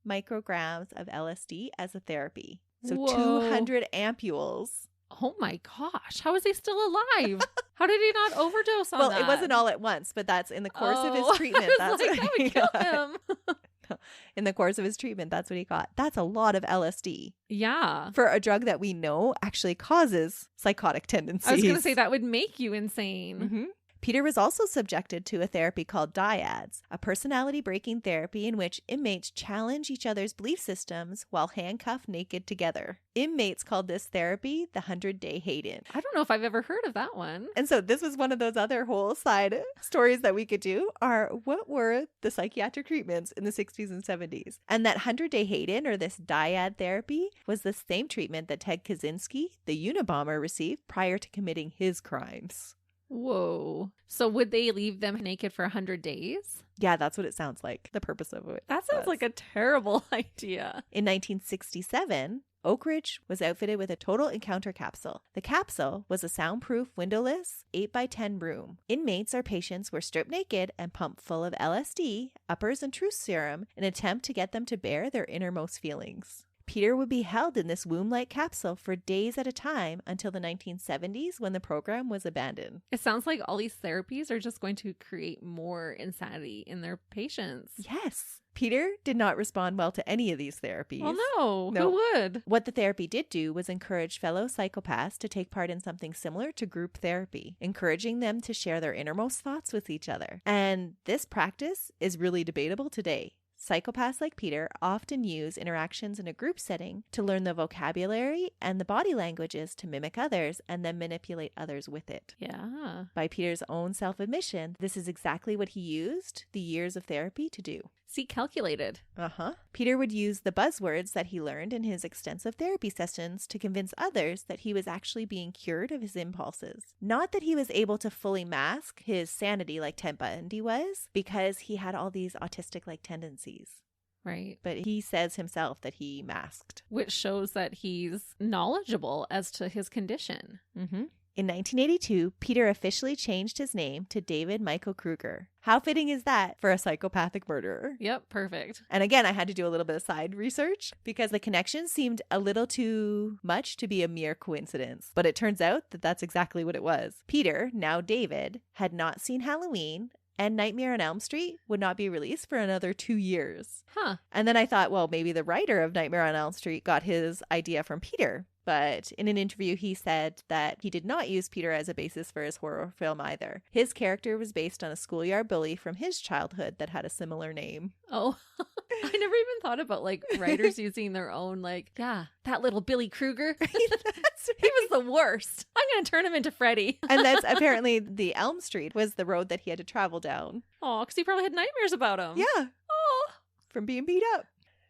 S2: micrograms of LSD as a therapy. So
S1: Whoa.
S2: 200 ampules.
S1: Oh my gosh. How is he still alive? How did he not overdose on that?
S2: Well, it wasn't all at once, but that's in the course of his treatment.
S1: I was
S2: That's
S1: like,
S2: what
S1: that
S2: he
S1: would kill
S2: got.
S1: him.
S2: In the course of his treatment, that's what he got. That's a lot of LSD
S1: Yeah.
S2: for a drug that we know actually causes psychotic tendencies.
S1: I was going to say that would make you insane.
S2: Mm-hmm. Peter was also subjected to a therapy called dyads, a personality-breaking therapy in which inmates challenge each other's belief systems while handcuffed naked together. Inmates called this therapy the 100-day Hayden.
S1: I don't know if I've ever heard of that one.
S2: And so this was one of those other whole side stories that we could do are what were the psychiatric treatments in the 60s and 70s? And that 100-day Hayden or this dyad therapy was the same treatment that Ted Kaczynski, the Unabomber, received prior to committing his crimes.
S1: Whoa. So would they leave them naked for 100 days?
S2: Yeah, that's what it sounds like. The purpose of it.
S1: That sounds like a terrible idea.
S2: In 1967, Oak Ridge was outfitted with a total encounter capsule. The capsule was a soundproof, windowless, 8x10 room. Inmates or patients were stripped naked and pumped full of LSD, uppers, and truth serum in an attempt to get them to bear their innermost feelings. Peter would be held in this womb-like capsule for days at a time until the 1970s when the program was abandoned.
S1: It sounds like all these therapies are just going to create more insanity in their patients.
S2: Yes. Peter did not respond well to any of these therapies.
S1: Well,
S2: No.
S1: Who would?
S2: What the therapy did do was encourage fellow psychopaths to take part in something similar to group therapy, encouraging them to share their innermost thoughts with each other. And this practice is really debatable today. Psychopaths like Peter often use interactions in a group setting to learn the vocabulary and the body languages to mimic others and then manipulate others with it.
S1: Yeah.
S2: By Peter's own self-admission, this is exactly what he used the years of therapy to do.
S1: See, calculated.
S2: Peter would use the buzzwords that he learned in his extensive therapy sessions to convince others that he was actually being cured of his impulses. Not that he was able to fully mask his sanity like Ted Bundy was, because he had all these autistic-like tendencies.
S1: Right.
S2: But he says himself that he masked.
S1: Which shows that he's knowledgeable as to his condition.
S2: In 1982, Peter officially changed his name to David Michael Krueger. How fitting is that for a psychopathic murderer?
S1: Yep, perfect.
S2: And again, I had to do a little bit of side research because the connection seemed a little too much to be a mere coincidence. But it turns out that that's exactly what it was. Peter, now David, had not seen Halloween, and Nightmare on Elm Street would not be released for another 2 years. And then I thought, well, maybe the writer of Nightmare on Elm Street got his idea from Peter. But in an interview, he said that he did not use Peter as a basis for his horror film either. His character was based on a schoolyard bully from his childhood that had a similar name.
S1: Oh, I never even thought about like writers using their own, like, yeah, that little Billy Krueger. He was the worst. I'm going to turn him into Freddy.
S2: And that's apparently the Elm Street was the road that he had to travel down.
S1: Oh, because he probably had nightmares about him.
S2: Yeah.
S1: Oh.
S2: From being beat up.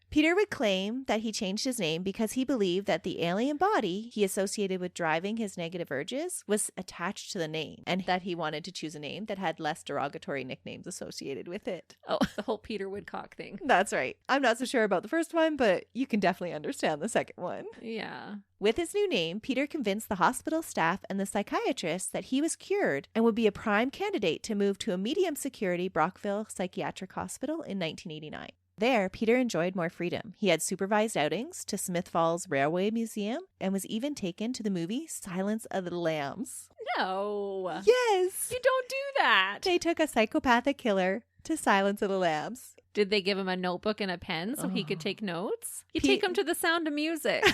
S2: Peter would claim that he changed his name because he believed that the alien body he associated with driving his negative urges was attached to the name, and that he wanted to choose a name that had less derogatory nicknames associated with it.
S1: Oh, the whole Peter Woodcock thing.
S2: That's right. I'm not so sure about the first one, but you can definitely understand the second one.
S1: Yeah.
S2: With his new name, Peter convinced the hospital staff and the psychiatrists that he was cured and would be a prime candidate to move to a medium security Brockville Psychiatric Hospital in 1989. There, Peter enjoyed more freedom. He had supervised outings to Smith Falls Railway Museum and was even taken to the movie Silence of the Lambs.
S1: No.
S2: Yes.
S1: You don't do that.
S2: They took a psychopathic killer to Silence of the Lambs.
S1: Did they give him a notebook and a pen so he could take notes? You take him to The Sound of Music.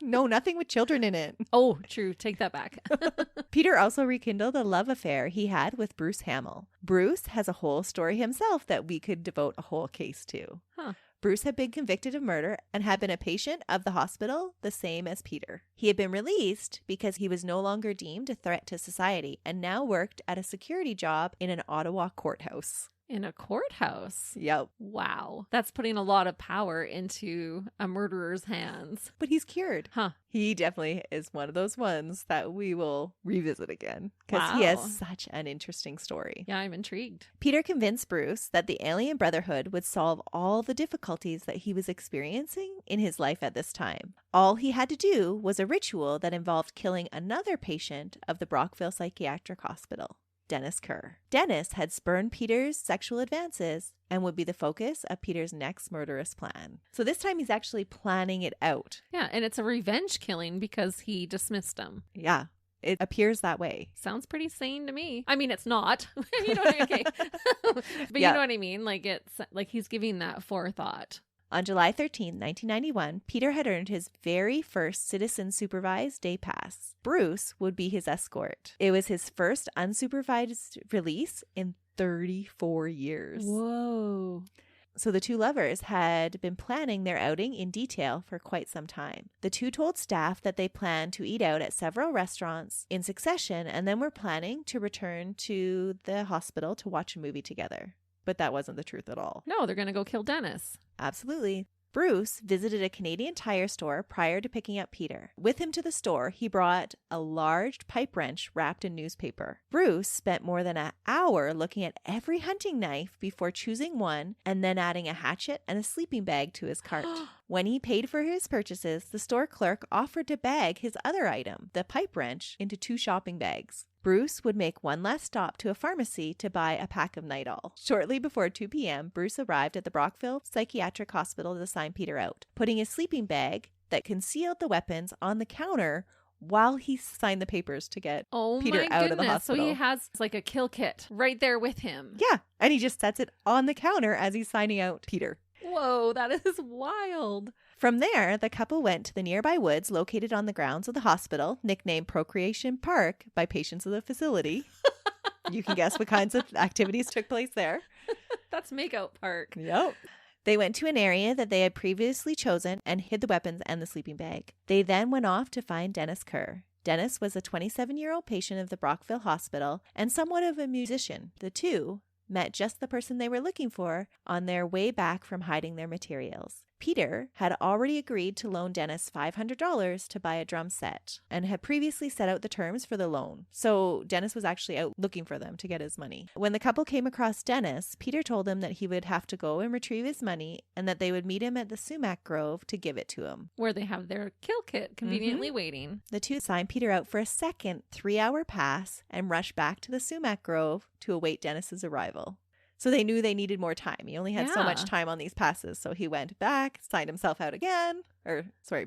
S2: No, nothing with children in it.
S1: Oh, true. Take that back.
S2: Peter also rekindled a love affair he had with Bruce Hamill. Bruce has a whole story himself that we could devote a whole case to. Bruce had been convicted of murder and had been a patient of the hospital, the same as Peter. He had been released because he was no longer deemed a threat to society and now worked at a security job in an Ottawa courthouse.
S1: In a courthouse?
S2: Yep.
S1: Wow. That's putting a lot of power into a murderer's hands.
S2: But he's cured.
S1: Huh.
S2: He definitely is one of those ones that we will revisit again because he has such an interesting story.
S1: Yeah, I'm intrigued.
S2: Peter convinced Bruce that the Alien Brotherhood would solve all the difficulties that he was experiencing in his life at this time. All he had to do was a ritual that involved killing another patient of the Brockville Psychiatric Hospital. Dennis Kerr. Dennis had spurned Peter's sexual advances and would be the focus of Peter's next murderous plan. So this time he's actually planning it out.
S1: Yeah, and it's a revenge killing because he dismissed him.
S2: Yeah, it appears that way.
S1: Sounds pretty sane to me. I mean, it's not. You know what I mean? Okay. But
S2: Yeah.
S1: you know what I mean? Like, it's like he's giving that forethought.
S2: On July 13, 1991, Peter had earned his very first citizen-supervised day pass. Bruce would be his escort. It was his first unsupervised release in 34 years.
S1: Whoa.
S2: So the two lovers had been planning their outing in detail for quite some time. The two told staff that they planned to eat out at several restaurants in succession and then were planning to return to the hospital to watch a movie together. But that wasn't the truth at all.
S1: No, they're going to go kill Dennis.
S2: Absolutely. Bruce visited a Canadian Tire store prior to picking up Peter. With him to the store, he brought a large pipe wrench wrapped in newspaper. Bruce spent more than an hour looking at every hunting knife before choosing one and then adding a hatchet and a sleeping bag to his cart. When he paid for his purchases, the store clerk offered to bag his other item, the pipe wrench, into 2 shopping bags. Bruce would make one last stop to a pharmacy to buy a pack of Nidal. Shortly before 2 p.m., Bruce arrived at the Brockville Psychiatric Hospital to sign Peter out, putting his sleeping bag that concealed the weapons on the counter while he signed the papers to get Peter out of the hospital.
S1: So he has like a kill kit right there with him.
S2: Yeah, and he just sets it on the counter as he's signing out Peter.
S1: Whoa, that is wild.
S2: From there, the couple went to the nearby woods located on the grounds of the hospital, nicknamed Procreation Park by patients of the facility. You can guess what kinds of activities took place there.
S1: That's Makeout Park.
S2: Yep. They went to an area that they had previously chosen and hid the weapons and the sleeping bag. They then went off to find Dennis Kerr. Dennis was a 27-year-old patient of the Brockville Hospital and somewhat of a musician. The two met just the person they were looking for on their way back from hiding their materials. Peter had already agreed to loan Dennis $500 to buy a drum set and had previously set out the terms for the loan. So Dennis was actually out looking for them to get his money. When the couple came across Dennis, Peter told him that he would have to go and retrieve his money and that they would meet him at the sumac grove to give it to him.
S1: Where they have their kill kit conveniently waiting.
S2: The two signed Peter out for a second 3-hour pass and rushed back to the sumac grove to await Dennis's arrival. So they knew they needed more time. He only had so much time on these passes. So he went back, signed himself out again.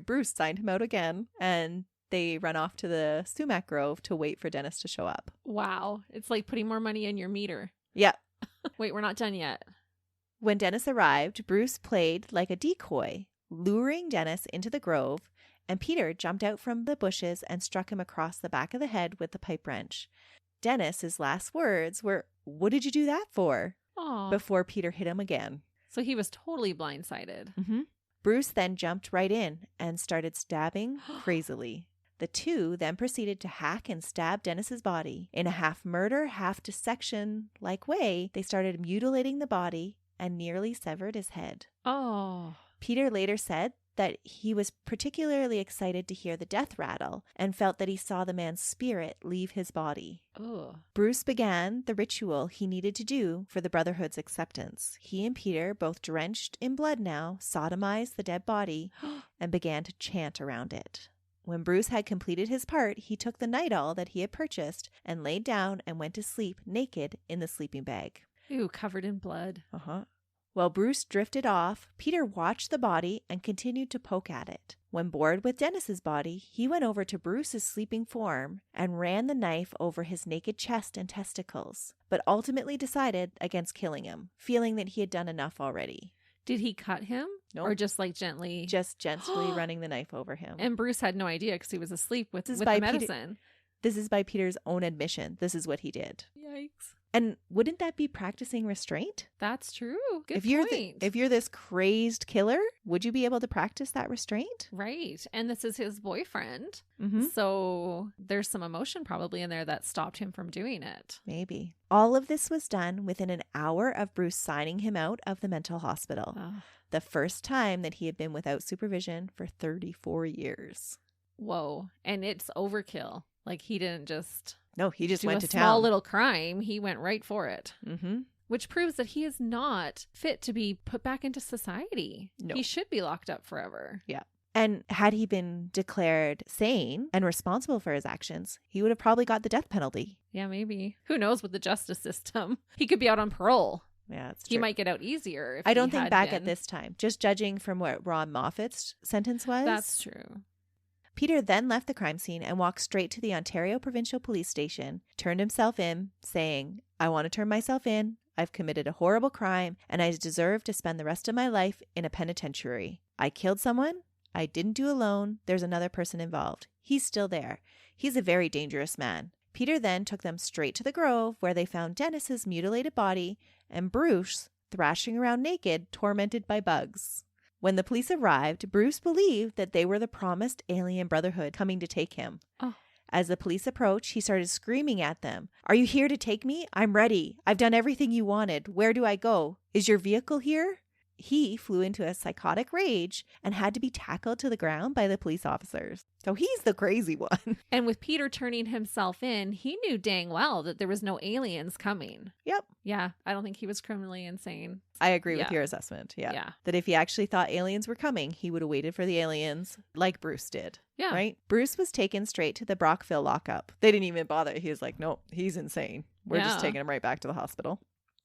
S2: Bruce signed him out again. And they run off to the sumac grove to wait for Dennis to show up.
S1: Wow. It's like putting more money in your meter.
S2: Yeah.
S1: Wait, we're not done yet.
S2: When Dennis arrived, Bruce played like a decoy, luring Dennis into the grove. And Peter jumped out from the bushes and struck him across the back of the head with the pipe wrench. Dennis's last words were, "What did you do that for?"
S1: Aww.
S2: Before Peter hit him again.
S1: So he was totally blindsided.
S2: Mm-hmm. Bruce then jumped right in and started stabbing crazily. The two then proceeded to hack and stab Dennis's body. In a half-murder, half-dissection-like way, they started mutilating the body and nearly severed his head.
S1: Oh.
S2: Peter later said that he was particularly excited to hear the death rattle and felt that he saw the man's spirit leave his body.
S1: Ugh.
S2: Bruce began the ritual he needed to do for the Brotherhood's acceptance. He and Peter, both drenched in blood now, sodomized the dead body and began to chant around it. When Bruce had completed his part, he took the Nidal that he had purchased and laid down and went to sleep naked in the sleeping bag.
S1: Ew, covered in blood.
S2: While Bruce drifted off, Peter watched the body and continued to poke at it. When bored with Dennis's body, he went over to Bruce's sleeping form and ran the knife over his naked chest and testicles, but ultimately decided against killing him, feeling that he had done enough already.
S1: Did he cut him?
S2: Nope.
S1: Or just like gently?
S2: Just gently running the knife over him.
S1: And Bruce had no idea because he was asleep with the
S2: by
S1: medicine.
S2: This is by Peter's own admission. This is what he did.
S1: Yikes.
S2: And wouldn't that be practicing restraint?
S1: That's true. Good
S2: if you're
S1: point.
S2: if you're this crazed killer, would you be able to practice that restraint?
S1: Right. And this is his boyfriend.
S2: Mm-hmm.
S1: So there's some emotion probably in there that stopped him from doing it.
S2: Maybe. All of this was done within an hour of Bruce signing him out of the mental hospital.
S1: Oh.
S2: The first time that he had been without supervision for 34 years.
S1: Whoa. And it's overkill. Like he didn't just...
S2: No, he just went to town.
S1: Small little crime. He went right for it.
S2: Mm-hmm.
S1: Which proves that he is not fit to be put back into society.
S2: No.
S1: He should be locked up forever.
S2: Yeah. And had he been declared sane and responsible for his actions, he would have probably got the death penalty.
S1: Yeah, maybe. Who knows with the justice system? He could be out on parole.
S2: Yeah, that's true.
S1: He might get out easier. If
S2: I don't
S1: he
S2: think
S1: had
S2: back
S1: been.
S2: at this time. Just judging from what Ron Moffat's sentence was.
S1: That's true.
S2: Peter then left the crime scene and walked straight to the Ontario Provincial Police Station, turned himself in, saying, "I want to turn myself in. I've committed a horrible crime, and I deserve to spend the rest of my life in a penitentiary. I killed someone. I didn't do alone. There's another person involved. He's still there. He's a very dangerous man." Peter then took them straight to the Grove, where they found Dennis's mutilated body and Bruce thrashing around naked, tormented by bugs. When the police arrived, Bruce believed that they were the promised alien brotherhood coming to take him.
S1: Oh.
S2: As the police approached, he started screaming at them. "Are you here to take me? I'm ready. I've done everything you wanted. Where do I go? Is your vehicle here?" He flew into a psychotic rage and had to be tackled to the ground by the police officers. So he's the crazy one.
S1: And with Peter turning himself in, he knew dang well that there was no aliens coming.
S2: Yep.
S1: Yeah, I don't think he was criminally insane.
S2: I agree with your assessment.
S1: Yeah.
S2: That if he actually thought aliens were coming, he would have waited for the aliens like Bruce did.
S1: Yeah.
S2: Right? Bruce was taken straight to the Brockville lockup. They didn't even bother. He was like, "No, he's insane. We're just taking him right back to the hospital."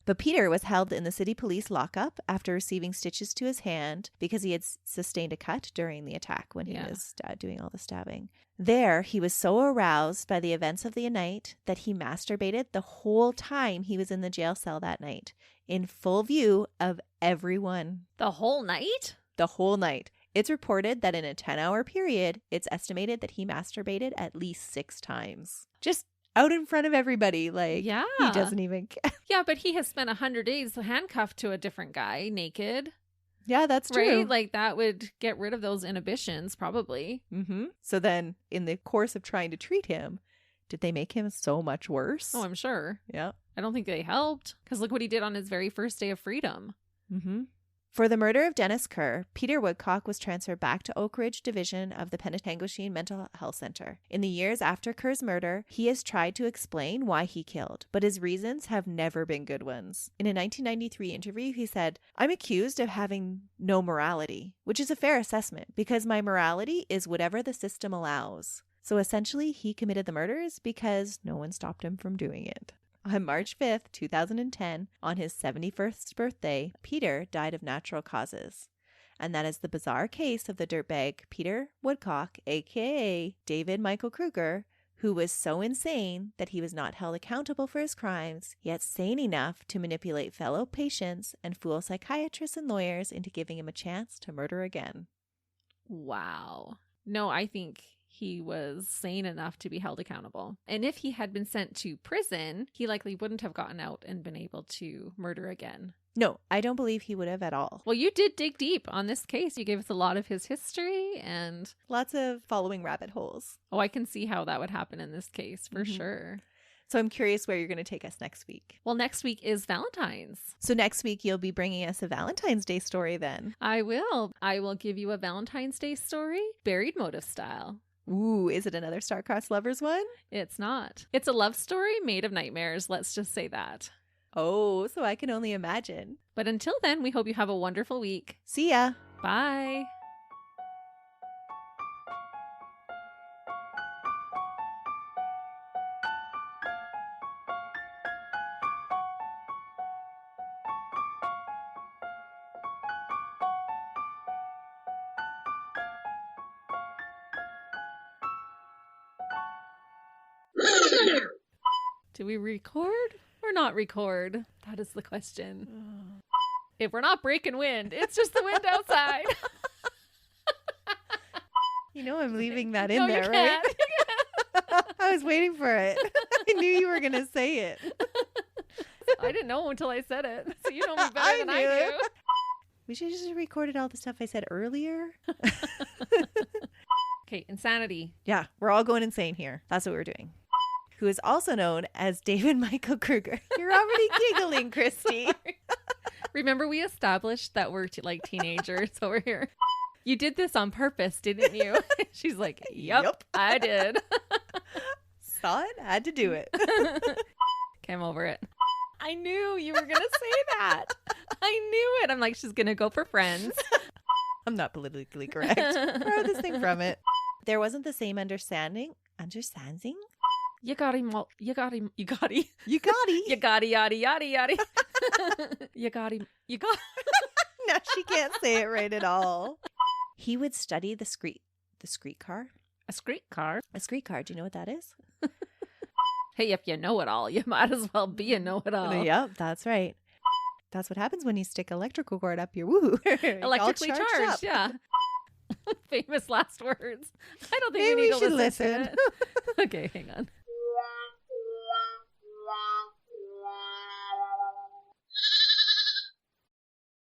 S2: But Peter was held in the city police lockup after receiving stitches to his hand because he had sustained a cut during the attack when he was doing all the stabbing. There, he was so aroused by the events of the night that he masturbated the whole time he was in the jail cell that night, in full view of everyone.
S1: The whole night?
S2: The whole night. It's reported that in a 10-hour period, it's estimated that he masturbated at least 6 times. Just out in front of everybody. Like,
S1: yeah.
S2: He doesn't even care.
S1: Yeah, but he has spent 100 days handcuffed to a different guy, naked.
S2: Yeah, that's true.
S1: Right? Like, that would get rid of those inhibitions, probably.
S2: Mm-hmm. So then, in the course of trying to treat him, did they make him so much worse?
S1: Oh, I'm sure.
S2: Yeah.
S1: I don't think they helped. Because look what he did on his very first day of freedom.
S2: Mm-hmm. For the murder of Dennis Kerr, Peter Woodcock was transferred back to Oak Ridge Division of the Penetanguishene Mental Health Center. In the years after Kerr's murder, he has tried to explain why he killed, but his reasons have never been good ones. In a 1993 interview, he said, "I'm accused of having no morality, which is a fair assessment because my morality is whatever the system allows." So essentially, he committed the murders because no one stopped him from doing it. On March 5th, 2010, on his 71st birthday, Peter died of natural causes. And that is the bizarre case of the dirtbag Peter Woodcock, a.k.a. David Michael Krueger, who was so insane that he was not held accountable for his crimes, yet sane enough to manipulate fellow patients and fool psychiatrists and lawyers into giving him a chance to murder again.
S1: Wow. No, I think he was sane enough to be held accountable. And if he had been sent to prison, he likely wouldn't have gotten out and been able to murder again.
S2: No, I don't believe he would have at all.
S1: Well, you did dig deep on this case. You gave us a lot of his history and...
S2: lots of following rabbit holes.
S1: Oh, I can see how that would happen in this case, for sure.
S2: So I'm curious where you're going to take us next week.
S1: Well, next week is Valentine's.
S2: So next week you'll be bringing us a Valentine's Day story then.
S1: I will. I will give you a Valentine's Day story, buried motive style.
S2: Ooh, is it another star-crossed lovers one?
S1: It's not. It's a love story made of nightmares. Let's just say that.
S2: Oh, so I can only imagine.
S1: But until then, we hope you have a wonderful week.
S2: See ya.
S1: Bye. Do we record or not record? That is the question. If we're not breaking wind, it's just the wind outside.
S2: You know I'm leaving that in
S1: No,
S2: there,
S1: you
S2: right?
S1: can't.
S2: I was waiting for it. I knew you were going to say it.
S1: I didn't know until I said it. So you know me better than I do.
S2: We should have just recorded all the stuff I said earlier.
S1: Okay, insanity.
S2: Yeah, we're all going insane here. That's what we're doing. Who is also known as David Michael Krueger. You're already giggling, Christy.
S1: Remember we established that we're like teenagers over here. You did this on purpose, didn't you? She's like, yep. I did.
S2: Saw it, had to do it.
S1: Came over it. I knew you were going to say that. I knew it. I'm like, she's going to go for Friends.
S2: I'm not politically correct. Throw this thing from it. There wasn't the same understanding?
S1: You got him. You got him. You got him.
S2: You got him.
S1: You got him. Yada, yada, yada. You got him. You got
S2: No, she can't say it right at all. He would study the streetcar.
S1: a streetcar.
S2: A streetcar. Do you know what that is?
S1: Hey, if you know it all, you might as well be a know-it-all.
S2: Yep, that's right. That's what happens when you stick electrical cord up your woo.
S1: Electrically charged, yeah. Famous last words. I don't think
S2: Maybe
S1: we need to
S2: should
S1: listen.
S2: listen.
S1: To it. Okay, hang on.